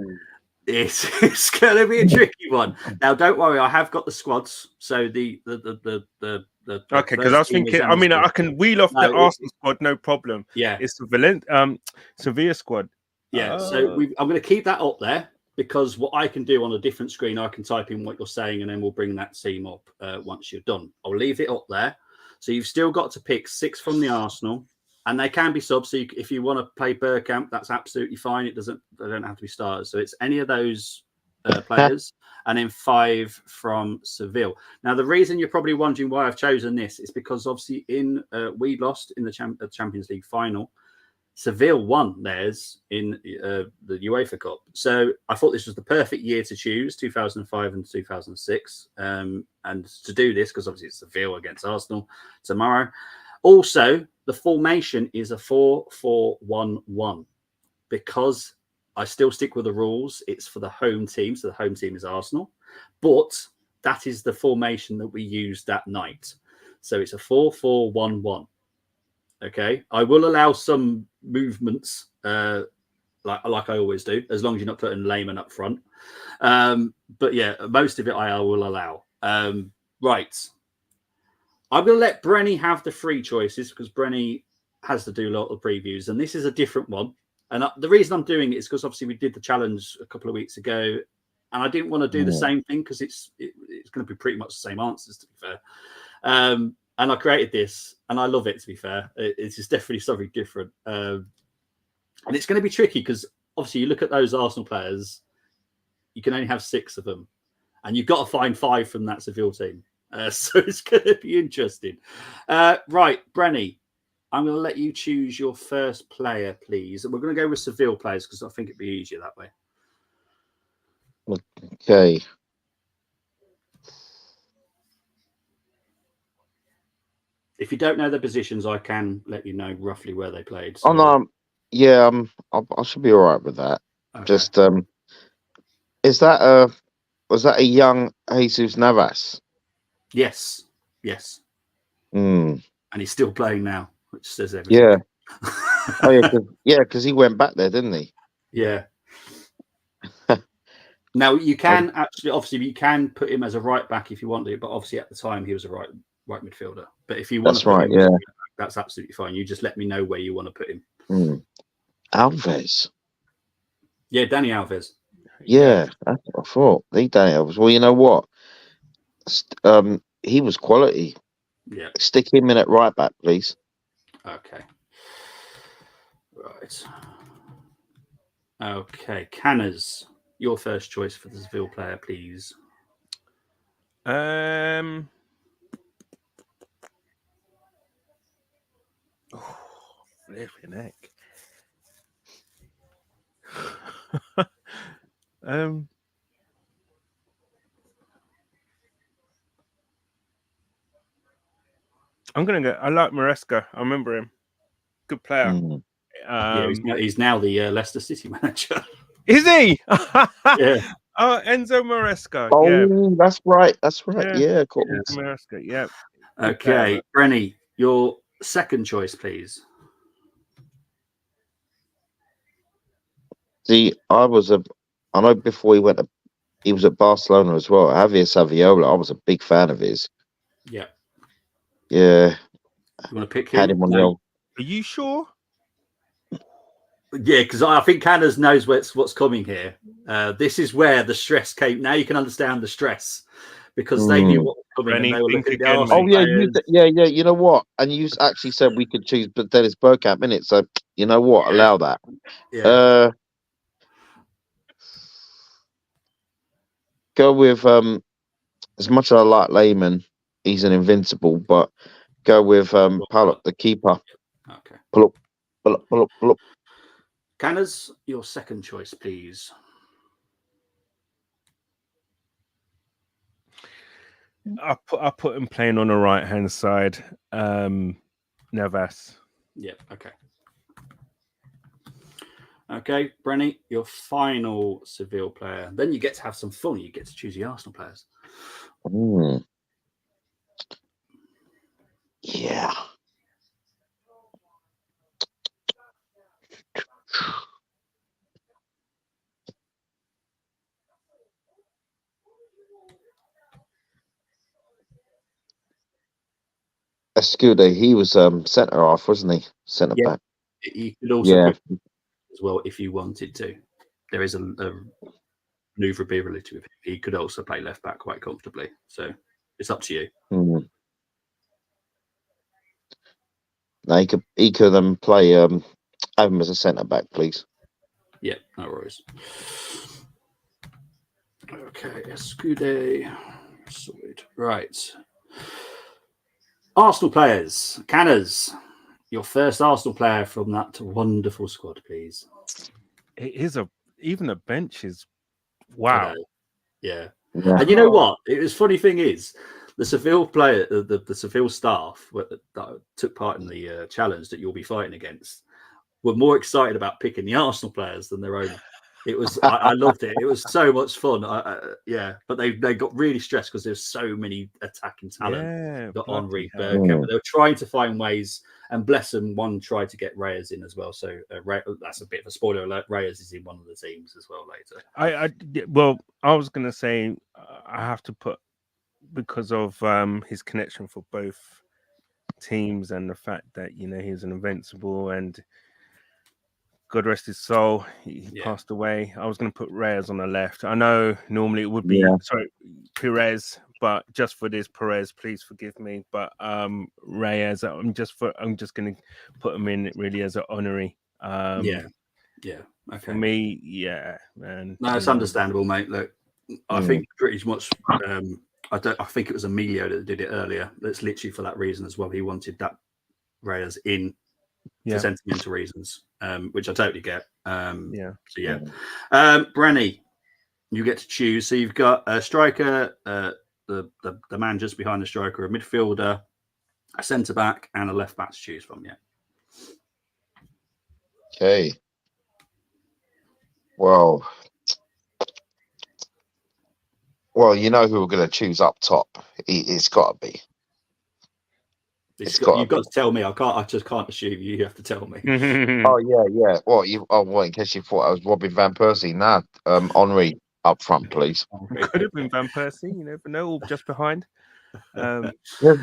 it's going to be a tricky one. Now, don't worry, I have got the squads. So the okay, because I was thinking. I mean, I can wheel off the Arsenal squad, no problem. Yeah, it's the Sevilla squad. Yeah, so I'm going to keep that up there, because what I can do on a different screen, I can type in what you're saying, and then we'll bring that team up once you're done. I'll leave it up there. So you've still got to pick 6 from the Arsenal. And they can be subs. So if you want to play Bergkamp, that's absolutely fine. They don't have to be starters. So it's any of those players, and then 5 from Seville. Now, the reason you're probably wondering why I've chosen this is because obviously we lost in the Champions League final. Seville won theirs in the UEFA Cup. So I thought this was the perfect year to choose, 2005 and 2006, and to do this, because obviously it's Seville against Arsenal tomorrow. Also, the formation is a 4-4-1-1, because I still stick with the rules. It's for the home team. So the home team is Arsenal, but that is the formation that we used that night. So it's a 4-4-1-1. Okay. I will allow some movements, like I always do, as long as you're not putting Lehman up front. But yeah, most of it I will allow. Right. I'm going to let Brenny have the 3 choices, because Brenny has to do a lot of previews, and this is a different one. And the reason I'm doing it is because obviously we did the challenge a couple of weeks ago, and I didn't want to do the same thing, because it's going to be pretty much the same answers, to be fair. And I created this, and I love it, to be fair. It's just definitely something different. And it's going to be tricky, because obviously you look at those Arsenal players, you can only have 6 of them, and you've got to find 5 from that Seville team. So it's going to be interesting. Right, Brenny, I'm going to let you choose your first player, please. And we're going to go with Seville players, because I think it'd be easier that way. Okay. If you don't know the positions, I can let you know roughly where they played. So. Oh no, yeah, I should be all right with that. Okay. Just was that a young Jesus Navas? Yes. And he's still playing now, which says everything. Yeah. Oh yeah, because he went back there, didn't he? Yeah. Now you can actually, obviously, you can put him as a right back if you want to, but obviously at the time he was a right right midfielder. But if you want That's to put right. him, Yeah. that's absolutely fine. You just let me know where you want to put him. Alves. Yeah, Danny Alves. Yeah, that's what I thought. The Danny Alves. Well, you know what? He was quality. Yeah. Stick him in at right back, please. Okay. Right. Okay, Canners, your first choice for the Seville player, please. Flipping heck. I'm gonna go. I like Maresca. I remember him. Good player. Yeah, he's now the Leicester City manager. Is he? Yeah. Oh, Enzo Maresca. Oh, Yeah, that's right. That's right. Yeah, of course. Enzo Maresca. Yeah. Okay, Brenny, your second choice, please. See, I know before he was at Barcelona as well. Javier Saviola, I was a big fan of his. Yeah. Yeah. You want to pick Had him? him on the old. Are you sure? Yeah, because I think Canners knows what's coming here. This is where the stress came. Now you can understand the stress because they knew what was coming. Brenny, And they were think looking at again, the Arsenal Oh yeah, players. yeah. You know what? And you actually said we could choose, but Dennis Bergkamp in it. So you know what? Yeah. Allow that. Yeah. Go with as much as I like Lehman, he's an invincible, but go with Palop, the keeper. Okay. Pull up. Canners, your second choice, please. I put him playing on the right hand side. Navas. Yeah. Okay. Okay, Brenny, your final Seville player. Then you get to have some fun. You get to choose the Arsenal players. Yeah. Escudo, he was centre half, wasn't he? Centre back. You could also put as well if you wanted to. There is a maneuverability with him. He could also play left back quite comfortably. So it's up to you. No, he could play have him as a centre back, please. Yeah, no worries. Okay, Escudo. Sweet. Right. Arsenal players. Canners. Your first Arsenal player from that wonderful squad, please. It is even a bench is wow. Yeah. And you know what? The funny thing is, the Seville player, the Seville staff that took part in the challenge that you'll be fighting against were more excited about picking the Arsenal players than their own. It was I loved it. It was so much fun. But they got really stressed because there's so many attacking talent. Yeah, got Armoury, Bergkamp. They were trying to find ways, and bless them, one tried to get Reyes in as well. So that's a bit of a spoiler alert. Reyes is in one of the teams as well later. I was gonna say I have to put because of his connection for both teams and the fact that he's an invincible and God rest his soul, he passed away. I was going to put Reyes on the left. I know normally it would be Perez, but just for this Perez, please forgive me. But Reyes, I'm just going to put him in really as an honorary. Okay. For me, man. No, it's understandable, mate. Look, I think pretty much. I think it was Emilio that did it earlier. That's literally for that reason as well. He wanted that Reyes in. For sentimental reasons, which I totally get. Brenny, you get to choose. So you've got a striker, the man just behind the striker, a midfielder, a centre back, and a left back to choose from. Yeah. Okay. Well, you know who we're going to choose up top. It's got to be. You've got to tell me. I just can't assume. You have to tell me. Oh yeah. What? In case you thought I was Robin van Persie. Nah, Armoury up front, please. Could have been Van Persie. You never know. Or just behind. There's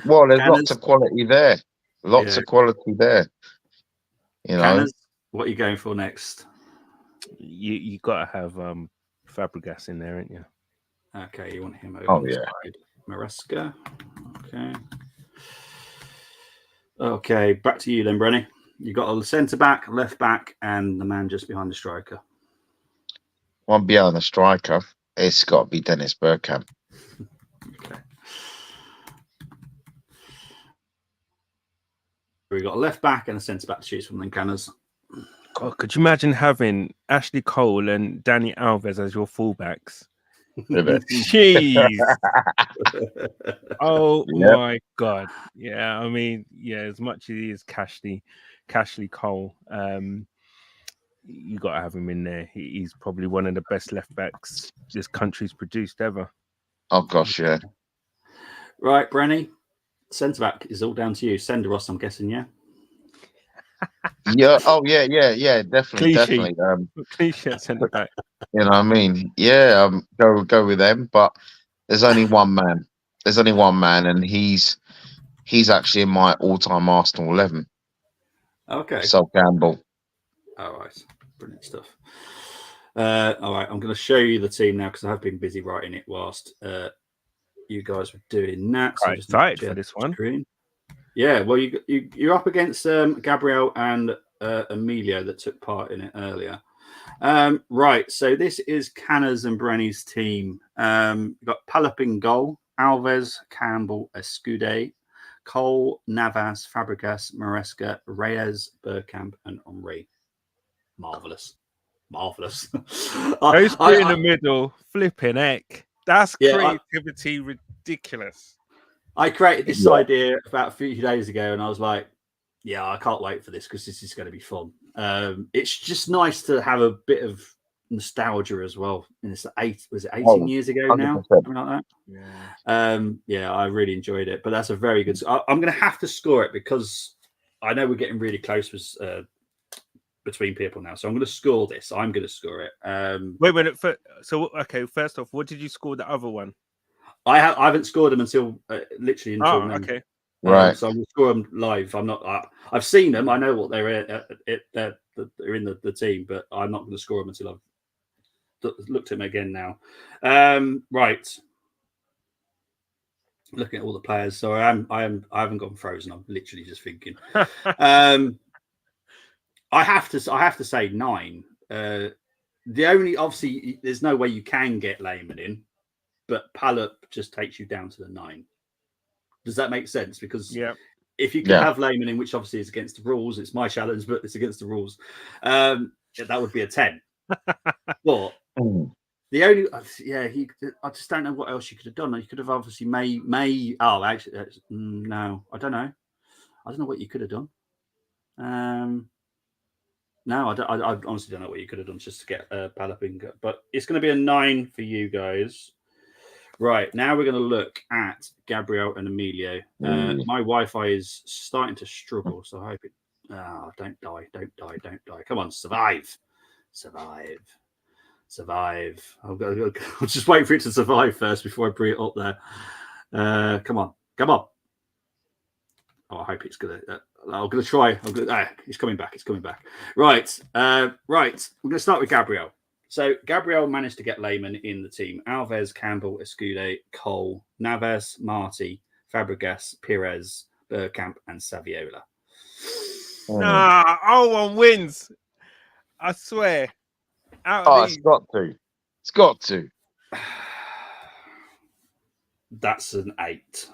lots Canners? of quality there. Lots Yeah. of quality there. You know, Canners, what are you going for next? You got to have Fabregas in there, ain't you? Okay, you want him over Oh, on the yeah. side. Maresca. Okay. Okay, back to you then, Brenny. You got a centre back, left back, and the man just behind the striker. one behind the striker. It's got to be Dennis Bergkamp. Okay. We got a left back and a centre back to choose from. Then Canners. God, could you imagine having Ashley Cole and Danny Alves as your fullbacks? Jeez. Oh Yep. my God. Yeah, I mean, yeah, as much as he is Cashley Cole, you got to have him in there. He's probably one of the best left backs this country's produced ever. Oh, gosh, yeah. Right, Brenny. Centre back is all down to you. Senderos, I'm guessing, yeah? Yeah. Oh, yeah. Definitely, Cliche. definitely. Cliche centre back. You know what I mean? Yeah, go with them. But there's only one man. There's only one man, and he's actually in my all-time Arsenal 11. Okay. Sol Campbell. All right. Brilliant stuff. All right. I'm going to show you the team now because I have been busy writing it whilst you guys were doing that. So Quite excited for this one. Screen. Yeah. Well, you're up against Gabriel and Emilio that took part in it earlier. Right. So this is Canners and Brenny's team. You've got Palop in goal, Alves, Campbell, Escude, Cole, Navas, Fabregas, Maresca, Reyes, Bergkamp, and Armoury. Marvelous. Those three in the middle, flipping heck. That's creativity ridiculous. I created this idea about a few days ago, and I was like, yeah, I can't wait for this because this is going to be fun. It's just nice to have a bit of nostalgia as well. And it's 18 years ago 100%. Now, something like that. Yeah, I really enjoyed it. But that's a very good. I'm going to have to score it because I know we're getting really close with between people now. So I'm going to score this. I'm going to score it. Wait a minute. Okay. First off, what did you score the other one? I haven't scored them until literally until now. Okay. Right. So I'm going to score them live. I'm not. I've seen them. I know what they're in the team, but I'm not going to score them until I've looked at them again now. Right. Looking at all the players. So I haven't gone frozen. I'm literally just thinking. I have to say 9. The only obviously there's no way you can get Lehman in, but Palop just takes you down to the 9. Does that make sense? Because if you can have Lehman in, which obviously is against the rules, it's my challenge, but it's against the rules. That would be a 10. But the only I just don't know what else you could have done. You could have obviously may. Oh, actually, no, I don't know. I don't know what you could have done. No, I honestly don't know what you could have done just to get Palapinga. But it's going to be a 9 for you guys. Right, now we're going to look at Gabriel and Emilio. My Wi-Fi is starting to struggle, so I hope it... Oh, don't die. Come on, survive. I'll just wait for it to survive first before I bring it up there. Come on. Oh, I hope it's going to... I'm going to try. It's coming back. Right. We're going to start with Gabriel. So Gabriel managed to get Lehman in the team. Alves, Campbell, Escude, Cole, Navas, Marty, Fabregas, Pires, Bergkamp, and Saviola. Nah, one wins. I swear. It's got to. That's an 8.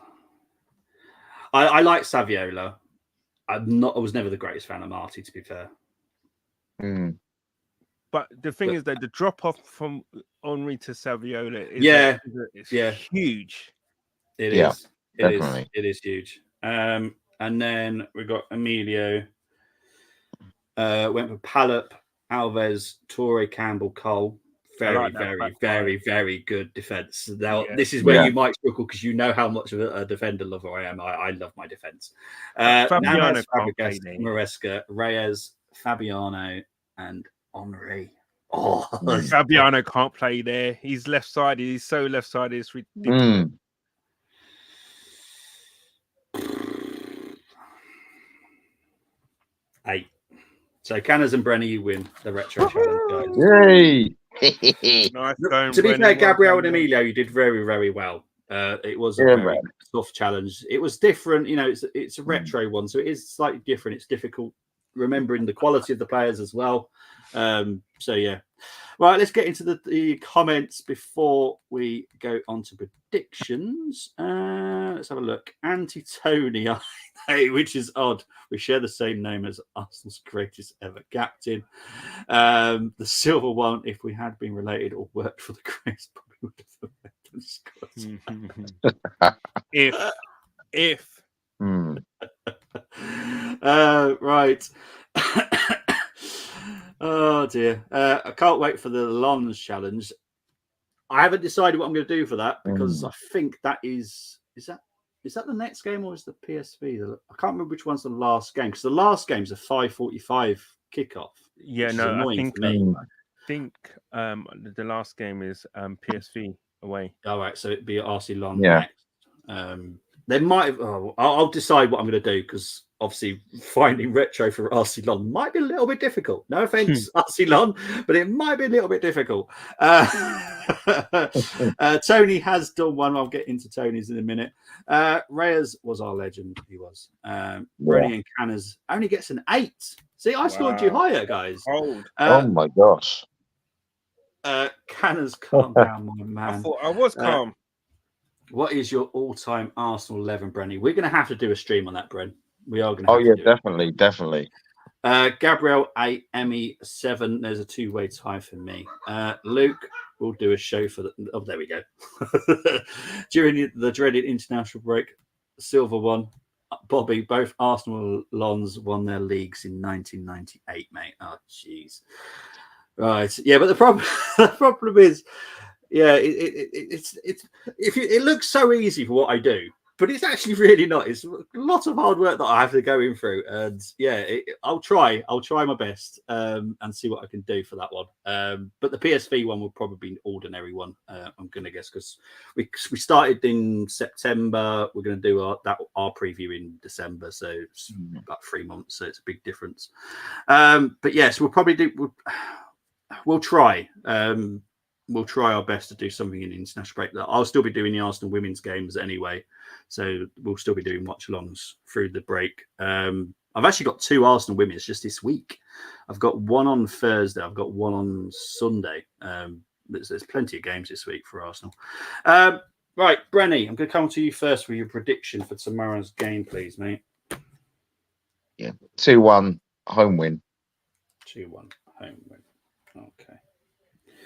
I like Saviola. I was never the greatest fan of Marty, to be fair. But the thing is that the drop off from Henry to Saviola is huge. It is. It is huge. And then we got Emilio. Went for Palop, Alves, Torre, Campbell, Cole. Very good defense. Now, this is where you might struggle because you know how much of a defender lover I am. I love my defense. Navas, Fabregas, Maresca, Reyes, Fabiano, and Armoury. Oh, Fabiano can't play there. He's left-sided. He's so left-sided. It's ridiculous. 8. So Canners and Brenny, you win the retro challenge, guys. Yay! Nice going, To be fair, Brennan. Gabriel Well and done, Emilio, you did very, very well. It was a Yeah, very man. tough challenge. It was different, it's a retro one, so it is slightly different. It's difficult remembering the quality of the players as well. So yeah. Right, let's get into the comments before we go on to predictions. Let's have a look. Anti-Tony, which is odd. We share the same name as Arsenal's greatest ever captain. The silver one, if we had been related or worked for the Grace, probably would have if right. Oh dear. I can't wait for the Lons challenge. I haven't decided what I'm going to do for that because I think that is that the next game or is the PSV? I can't remember which one's the last game because the last game's a 5:45 kickoff. yeah, no, I think the last game is PSV away. All right, so it'd be RC Lons Yeah. next. They might have. I'll decide what I'm going to do because obviously finding retro for RC Lons might be a little bit difficult. No offense, RC Lons, but it might be a little bit difficult. Tony has done one. I'll get into Tony's in a minute. Reyes was our legend. He was. Brenny and Canners only gets an 8. See, I scored you higher, guys. Oh my gosh. Canners, calm down, my man. I thought I was calm. What is your all-time Arsenal 11, Brenny? We're going to have to do a stream on that, Bren. We are going to. Oh yeah, definitely. Gabriel 8, Emmy 7. There's a 2-way tie for me. Luke will do a show for the. Oh, there we go. During the dreaded international break, silver one. Bobby, both Arsenal Lons won their leagues in 1998, mate. Oh, jeez. Right, yeah, but the problem is. Yeah, it looks so easy for what I do, but it's actually really not. It's a lot of hard work that I have to go in through, and yeah, I'll try my best and see what I can do for that one. But the PSV one will probably be an ordinary one. I'm gonna guess because we started in September. We're gonna do our preview in December, so it's about 3 months. So it's a big difference. But yes, we'll probably do. We'll try. We'll try our best to do something in the international break. I'll still be doing the Arsenal women's games anyway, so we'll still be doing watch-alongs through the break. I've actually got 2 Arsenal women's just this week. I've got one on Thursday. I've got one on Sunday. There's plenty of games this week for Arsenal. Right, Brenny, I'm going to come to you first for your prediction for tomorrow's game, please, mate. Yeah, 2-1 home win. 2-1 home win. Okay.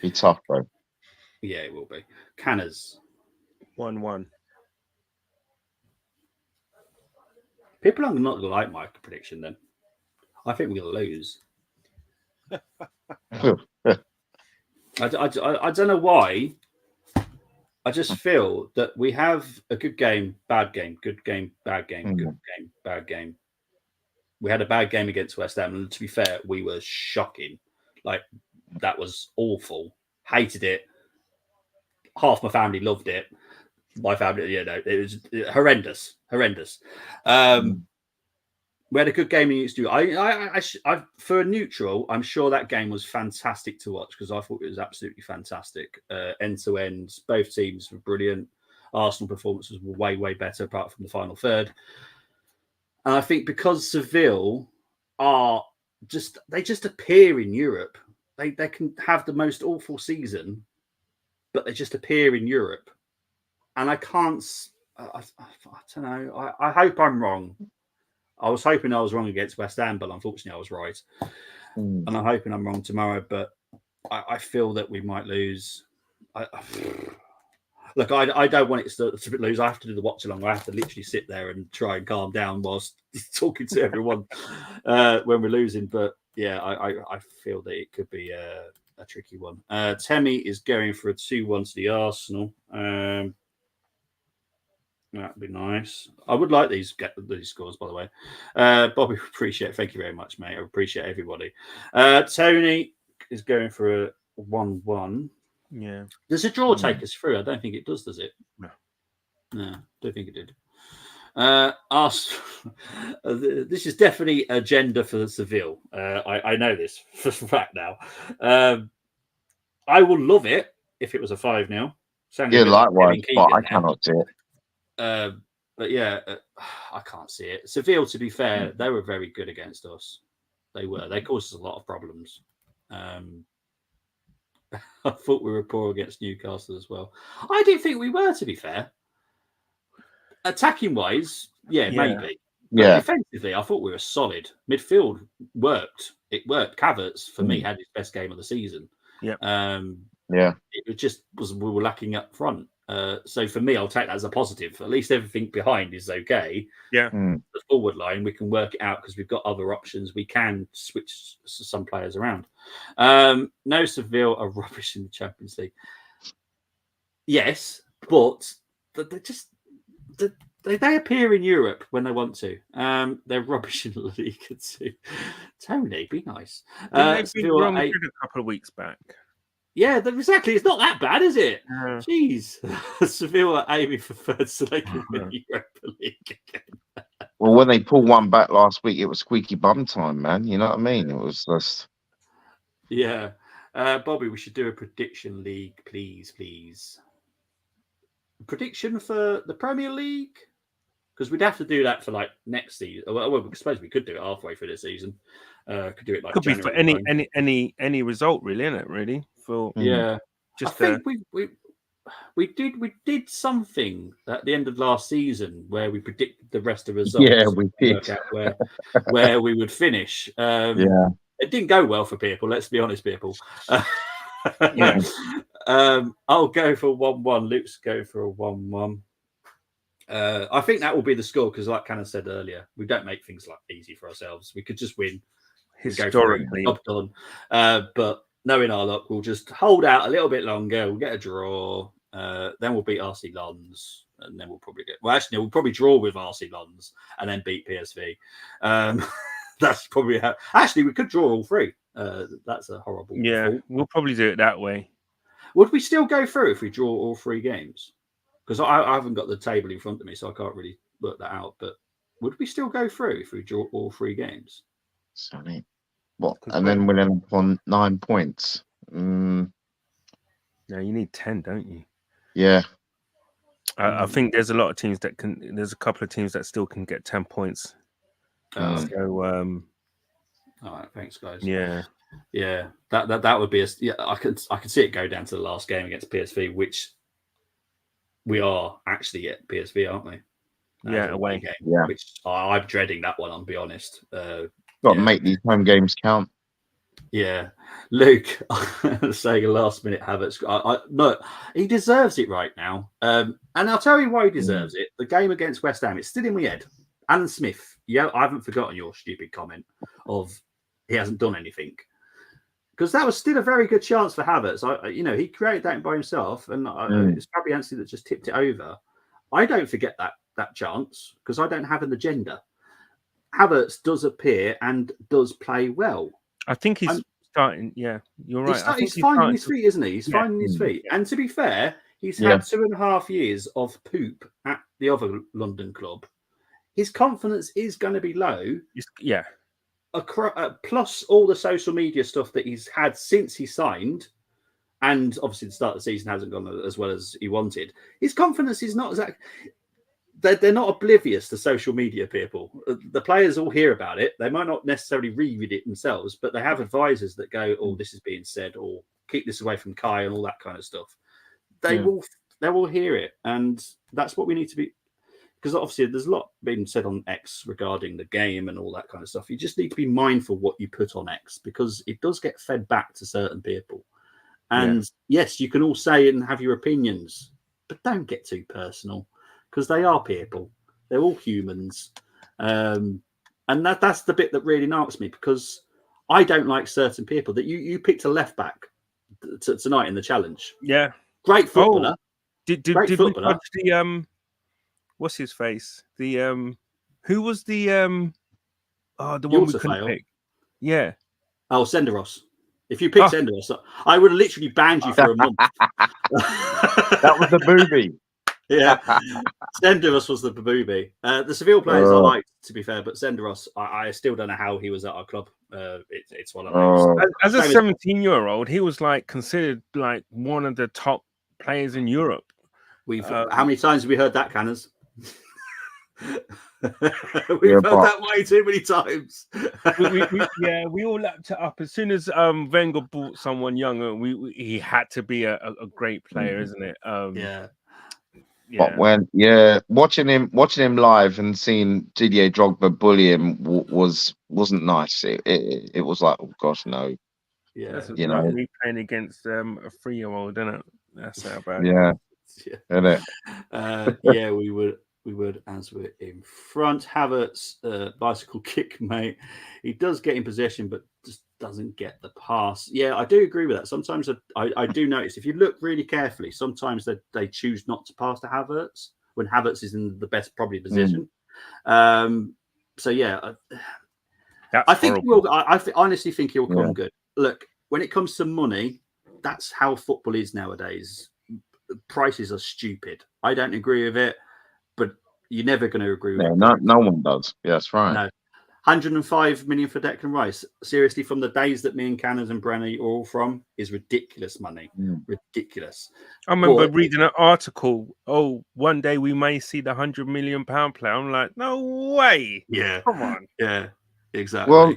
Be tough, though. Yeah, it will be. Canners. 1-1. People are not going to like my prediction then. I think we're going to lose. I don't know why. I just feel that we have a good game, bad game, good game, bad game, good game, bad game. We had a bad game against West Ham, and to be fair, we were shocking. Like, that was awful. Hated it. Half my family loved it. My family, it was horrendous. We had a good game against you. I for a neutral, I'm sure that game was fantastic to watch because I thought it was absolutely fantastic. End to end, both teams were brilliant. Arsenal performances were way, way better apart from the final third. And I think because Seville they just appear in Europe. They can have the most awful season, but they just appear in Europe. And I can't. I don't know. I hope I'm wrong. I was hoping I was wrong against West Ham, but unfortunately I was right. And I'm hoping I'm wrong tomorrow, but I feel that we might lose. Look, I don't want it to lose. I have to do the watch along. I have to literally sit there and try and calm down whilst talking to everyone when we're losing. But yeah, I feel that it could be a tricky one. Temi is going for a 2-1 to the Arsenal. That'd be nice. I would like these scores, by the way. Bobby, appreciate it. Thank you very much, mate. I appreciate everybody. Tony is going for a 1-1. Yeah. Does a draw take us through? I don't think it does it? No. No, don't think it did. This is definitely agenda for Seville. I know this for a fact now. I will love it if it was a 5-0. Yeah, likewise, but I cannot see it. But yeah, I can't see it. Seville, to be fair, they were very good against us. They were. They caused us a lot of problems. I thought we were poor against Newcastle as well. I didn't think we were, to be fair. Attacking wise, maybe. But defensively, I thought we were solid. Midfield worked. It worked. Havertz, for me, had his best game of the season. Yeah. It just was we were lacking up front. So for me, I'll take that as a positive. At least everything behind is okay. Yeah. The forward line, we can work it out because we've got other options. We can switch some players around. No, Seville are rubbish in the Champions League. Yes, but they appear in Europe when they want to. They're rubbish in the league too. Tony, be nice. They've been Real Madrid a couple of weeks back. Yeah, exactly. It's not that bad, is it? Jeez. Seville are aiming for third so they can win the Europa League again. Well, when they pulled one back last week, it was squeaky bum time, man. You know what I mean? It was just... Yeah. Bobby, we should do a prediction league, please. Prediction for the Premier League? Because we'd have to do that for like next season. Well, I suppose we could do it halfway through the season. Could do it like could be for any result, really, isn't it? Really, for just I think we did something at the end of last season where we predicted the rest of the results. Yeah, we did. Work out where we would finish. It didn't go well for people. Let's be honest, people. I'll go for 1-1. Luke's going for a 1-1. I think that will be the score because, like Cannon said earlier, we don't make things like easy for ourselves. We could just win historically. But knowing our luck, we'll just hold out a little bit longer. We'll get a draw. Then we'll beat RC Lens, and then we'll probably we'll probably draw with RC Lens and then beat PSV. That's probably how. Actually, we could draw all three. That's a horrible. Yeah, fault. We'll probably do it that way. Would we still go through if we draw all 3 games? Because I haven't got the table in front of me, so I can't really work that out. But would we still go through if we draw all 3 games? Sorry. What? And then we'll end up on 9 points. No, you need 10, don't you? Yeah. I think there's a lot of teams that can. There's a couple of teams that still can get 10 points. All right, thanks, guys. Yeah. That would be I could see it go down to the last game against PSV, which we are actually at PSV, aren't we? Away game. Yeah. Which I'm dreading that one. I'll be honest. Got to make these home games count. Yeah, Luke saying a last-minute Havertz. No, he deserves it right now. And I'll tell you why he deserves it. The game against West Ham, it's still in my head. Alan Smith. Yeah, I haven't forgotten your stupid comment of he hasn't done anything. Because that was still a very good chance for Havertz. He created that by himself, and it's probably Anthony that just tipped it over. I don't forget that chance because I don't have an agenda. Havertz does appear and does play well. I think he's starting. Yeah, you're right. He's finding his feet, isn't he? He's finding his feet. And to be fair, he's had 2.5 years of poop at the other London club. His confidence is going to be low. Plus all the social media stuff that he's had since he signed, and obviously the start of the season hasn't gone as well as he wanted. His confidence is not exactly. They're not oblivious to social media, people. The players all hear about it. They might not necessarily read it themselves, but they have advisors that go, "Oh, this is being said," or "Keep this away from Kai," and all that kind of stuff. They will hear it, and that's what we need to be. Because obviously there's a lot being said on X regarding the game and all that kind of stuff. You just need to be mindful what you put on X because it does get fed back to certain people. And yes, you can all say it and have your opinions, but don't get too personal because they are people. They're all humans. And that's the bit that really knocks me because I don't like certain people. That you picked a left back tonight in the challenge. Yeah. Great footballer. Did we watch the what's his face? The who was the one we couldn't pick? Yeah. Oh, Senderos. If you picked Senderos, I would have literally banned you for a month. That was the movie. Yeah, Senderos was the Babooby. The Seville players I liked, to be fair, but Senderos, I still don't know how he was at our club. It's one of those. As a 17-year-old, he was like considered like one of the top players in Europe. How many times have we heard that, Canners? We've heard that way too many times. we all lapped it up as soon as Wenger bought someone younger. He had to be a great player, isn't it? Yeah. But watching him live and seeing Didier Drogba bully him wasn't nice. It was like, oh gosh, no. Yeah, that's like me playing against a 3-year-old, isn't it? That's how bad. Yeah, isn't it? Yeah, we would, as we're in front. Havertz, bicycle kick, mate. He does get in possession, but just doesn't get the pass. Yeah, I do agree with that. Sometimes I do notice, if you look really carefully, sometimes they choose not to pass to Havertz when Havertz is in the best probably position. So yeah, I think I honestly think he'll come good. Look, when it comes to money, that's how football is nowadays. Prices are stupid. I don't agree with it, but you're never going to agree with it. No one does. Yeah, that's right. No. 105 million for Declan Rice. Seriously, from the days that me and Canners and Brenner are all from, is ridiculous money. Ridiculous. I remember reading an article. Oh, one day we may see the £100 million player. I'm like, no way. Yeah. Come on. Yeah, exactly. Well,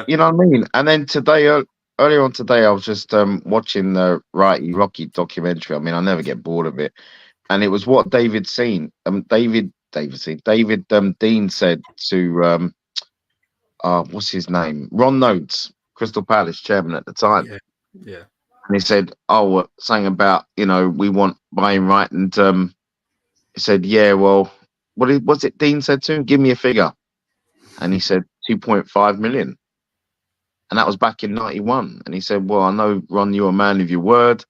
you know what I mean? And then today, earlier on today, I was just watching the Rocky documentary. I mean, I never get bored of it. And it was what David Dean said to what's his name? Ron Notes, Crystal Palace chairman at the time. Yeah. And he said, something about, we want buying right. And he said, yeah, well, what's it Dean said to him? Give me a figure. And he said 2.5 million. And that was back in 91. And he said, well, I know, Ron, you're a man of your word.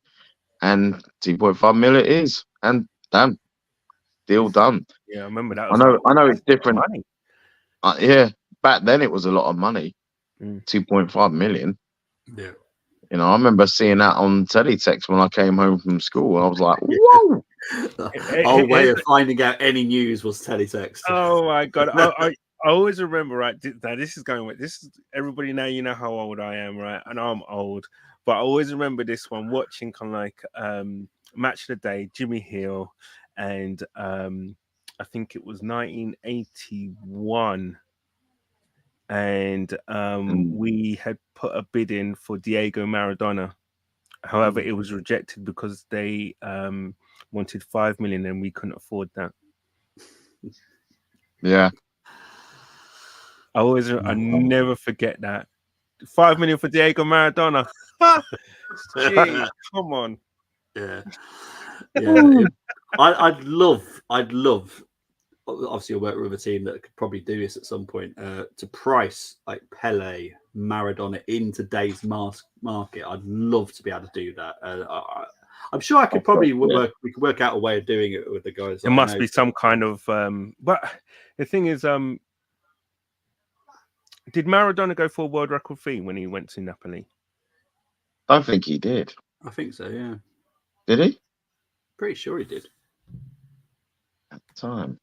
And 2.5 million it is. And damn, deal done. Yeah, I remember that. I know it's different. Money. Yeah, back then it was a lot of money. 2.5 million. Yeah. I remember seeing that on teletext when I came home from school. I was like, whoa. Our way of finding out any news was teletext. Oh my God. I always remember, right? This is going with this. Is everybody now? You know how old I am, right? And I'm old, but I always remember this one watching kind of like Match of the Day, Jimmy Hill, and I think it was 1981, and we had put a bid in for Diego Maradona. However, it was rejected because they wanted 5 million, and we couldn't afford that. Yeah. I never forget that. 5 million for Diego Maradona. Jeez, come on. Yeah. I'd love. Obviously, I work with a team that could probably do this at some point. To price like Pele, Maradona in today's market, I'd love to be able to do that. I'm sure I could probably work. We could work out a way of doing it with the guys. There must be some kind of. But the thing is, did Maradona go for a world record fee when he went to Napoli? I don't think he did. I think so, yeah. Did he? Pretty sure he did. At the time.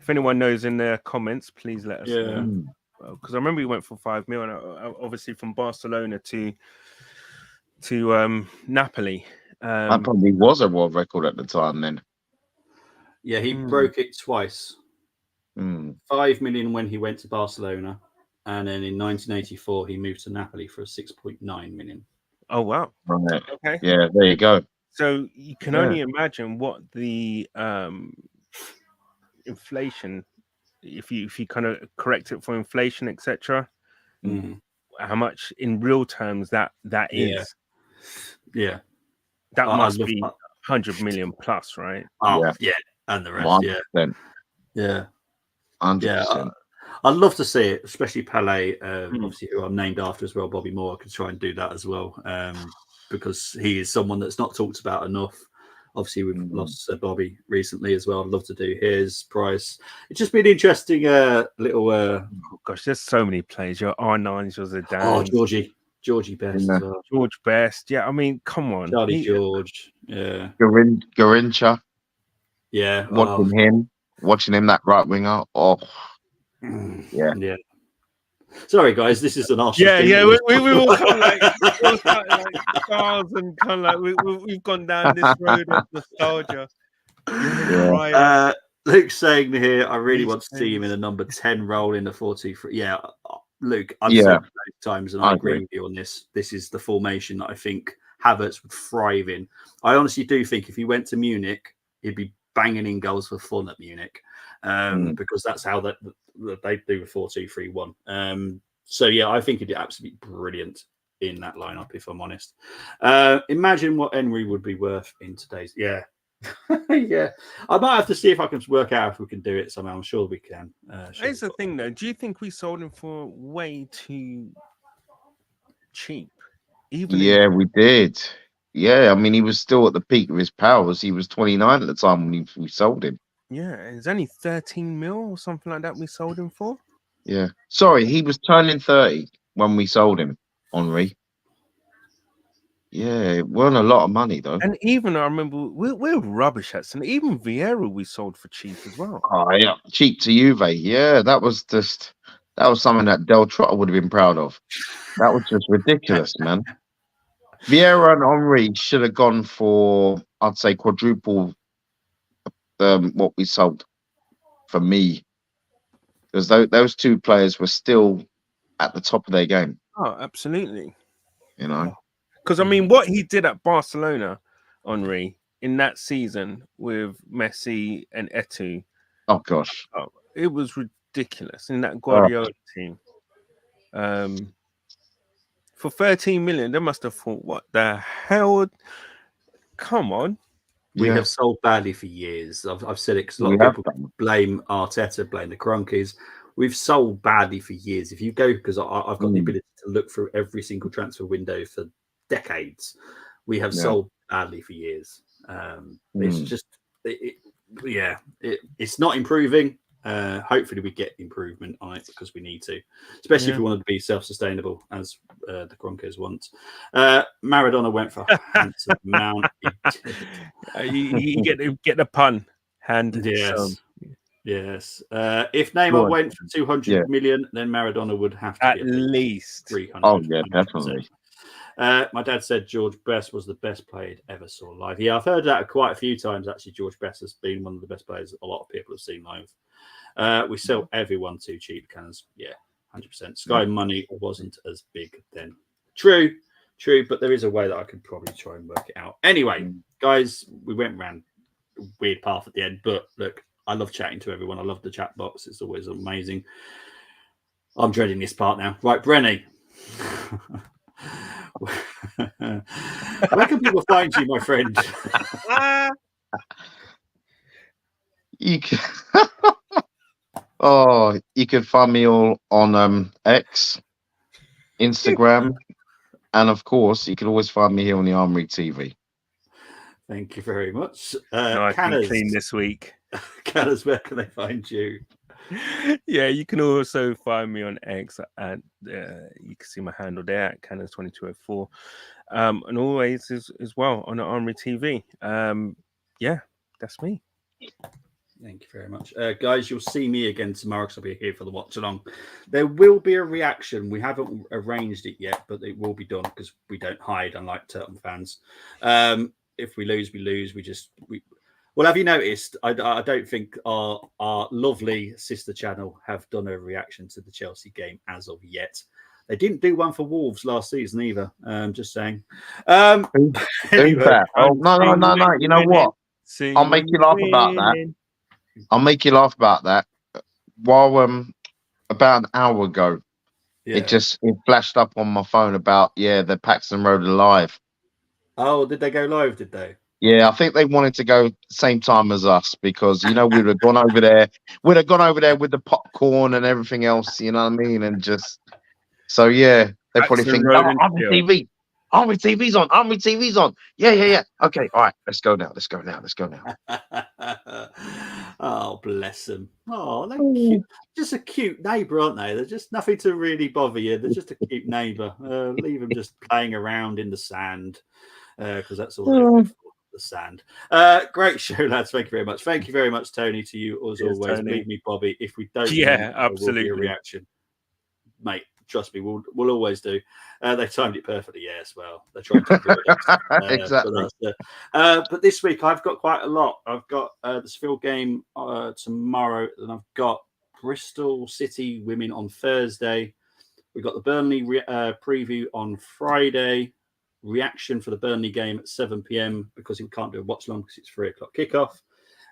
If anyone knows in the comments, please let us know. Because I remember he went for 5 million, obviously from Barcelona to Napoli. That probably was a world record at the time then. Yeah, he broke it twice. 5 million when he went to Barcelona. And then in 1984, he moved to Napoli for 6.9 million. Oh, wow. Right. Okay. Yeah, there you go. So you can only imagine what the inflation, if you kind of correct it for inflation, etc., how much in real terms that is. Yeah. That must be 100 million plus, right? Oh, yeah. And the rest, 100%. Yeah. 100%. I'd love to see it, especially Pele, obviously, who I'm named after as well, Bobby Moore. I could try and do that as well, because he is someone that's not talked about enough. Obviously, we've lost Bobby recently as well. I'd love to do his price. It's just been interesting little... oh, gosh, there's so many players. Your R9s, your Zidane. Oh, Georgie Best as well. George Best. Yeah, I mean, come on. George. Yeah. Garincha. Yeah. Watching him that right winger. Oh, yeah. Yeah. Sorry, guys. This is an Arsenal. Yeah. We all kind of like stars and kind of like we've gone down this road of nostalgia. Yeah. Luke's saying here, I really want to see him in a number 10 role in the 4-2-3. Yeah, Luke, I've said many times, and I agree with you on this. This is the formation that I think Havertz would thrive in. I honestly do think if he went to Munich, he'd be banging in goals for fun at Munich, because that's how they do the 4-2-3-1. So yeah, I think he'd be absolutely brilliant in that lineup. If I'm honest, imagine what Armoury would be worth in today's. Yeah, yeah. I might have to see if I can work out if we can do it somehow. I'm sure we can. Here's the thing, though. Do you think we sold him for way too cheap? Yeah, we did. Yeah, I mean, he was still at the peak of his powers. He was 29 at the time when we sold him. Yeah, it's only 13 mil or something like that we sold him for. Yeah. Sorry, he was turning 30 when we sold him, Armoury. Yeah, it weren't a lot of money, though. And even, I remember, we're rubbish at some. Even Vieira we sold for cheap as well. Oh, yeah. Cheap to Juve. Yeah, that was something that Del Trotter would have been proud of. That was just ridiculous, man. Vieira and Armoury should have gone for, I'd say, quadruple what we sold for me. Because those two players were still at the top of their game. Oh, absolutely. You know? Because, I mean, what he did at Barcelona, Armoury, in that season with Messi and Eto'o. Oh, gosh. It was ridiculous in that Guardiola team. For 13 million, they must have thought, what the hell? Come on. We have sold badly for years. I've said it because a lot of people blame Arteta, blame the Cronkies. We've sold badly for years. If you go, because I've got the ability to look through every single transfer window for decades, we have sold badly for years. It's just, it's not improving. Hopefully we get improvement on it because we need to, especially if we want to be self-sustainable as the Kroenkes want. Maradona went for a handsome amount. You get the pun. Yes. If Neymar went for 200 million, then Maradona would have to at be least 300. Oh yeah, definitely. My dad said George Best was the best player he'd ever saw live. Yeah, I've heard that quite a few times. Actually, George Best has been one of the best players a lot of people have seen live. We sell everyone too cheap, Cannons. Yeah, 100%. Sky Money wasn't as big then. True, but there is a way that I could probably try and work it out. Anyway, guys, we went around a weird path at the end, but look, I love chatting to everyone. I love the chat box. It's always amazing. I'm dreading this part now. Right, Brenny. Where can people find you, my friend? You can you can find me all on X, Instagram, and of course you can always find me here on the Armoury TV. Thank you very much. Nice and clean this week. Canners, where can they find you? Yeah, you can also find me on X and you can see my handle there at Cannons2204, and always as well on the Armoury TV. Yeah, that's me. Thank you very much. Guys, you'll see me again tomorrow because I'll be here for the watch along. There will be a reaction. We haven't arranged it yet, but it will be done because we don't hide, unlike Turtle fans. If we lose, we lose. Well, have you noticed? I don't think our lovely sister channel have done a reaction to the Chelsea game as of yet. They didn't do one for Wolves last season either. Just saying. Anyway. Oh, no. You know what? I'll make you laugh about that. While about an hour ago, it flashed up on my phone about the Paxton Road Live. Oh, did they go live? Did they? Yeah, I think they wanted to go same time as us because we would have gone over there. We'd have gone over there with the popcorn and everything else. You know what I mean? And just so they probably think, Armoury TV's on. Armoury TV's on. Yeah. Okay, all right. Let's go now. Oh, bless them. Oh, they're cute. Just a cute neighbour, aren't they? They're just nothing to really bother you. They're just a cute neighbour. Leave them just playing around in the sand because that's all they're good for. the sand. Great show, lads. Thank you very much. Thank you very much, Tony, to you as Cheers, always. Tony. Believe me, Bobby, if we don't, Yeah, there will be a absolutely. reaction. Mate, trust me, we'll always do. They timed it perfectly, yes. Well, they're trying to avoid it. Exactly. But this week I've got quite a lot. I've got the Seville game tomorrow, and I've got Bristol City women on Thursday. We've got the Burnley preview on Friday. Reaction for the Burnley game at 7 p.m. because we can't do a watch long because it's 3 o'clock kickoff.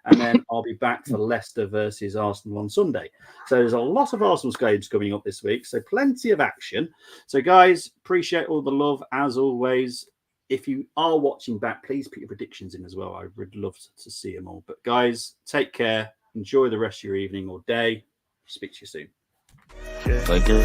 And then I'll be back for Leicester versus Arsenal on Sunday. So there's a lot of Arsenal games coming up this week. So plenty of action. So guys, appreciate all the love as always. If you are watching back, please put your predictions in as well. I would love to see them all. But guys, take care. Enjoy the rest of your evening or day. Speak to you soon. Thank you.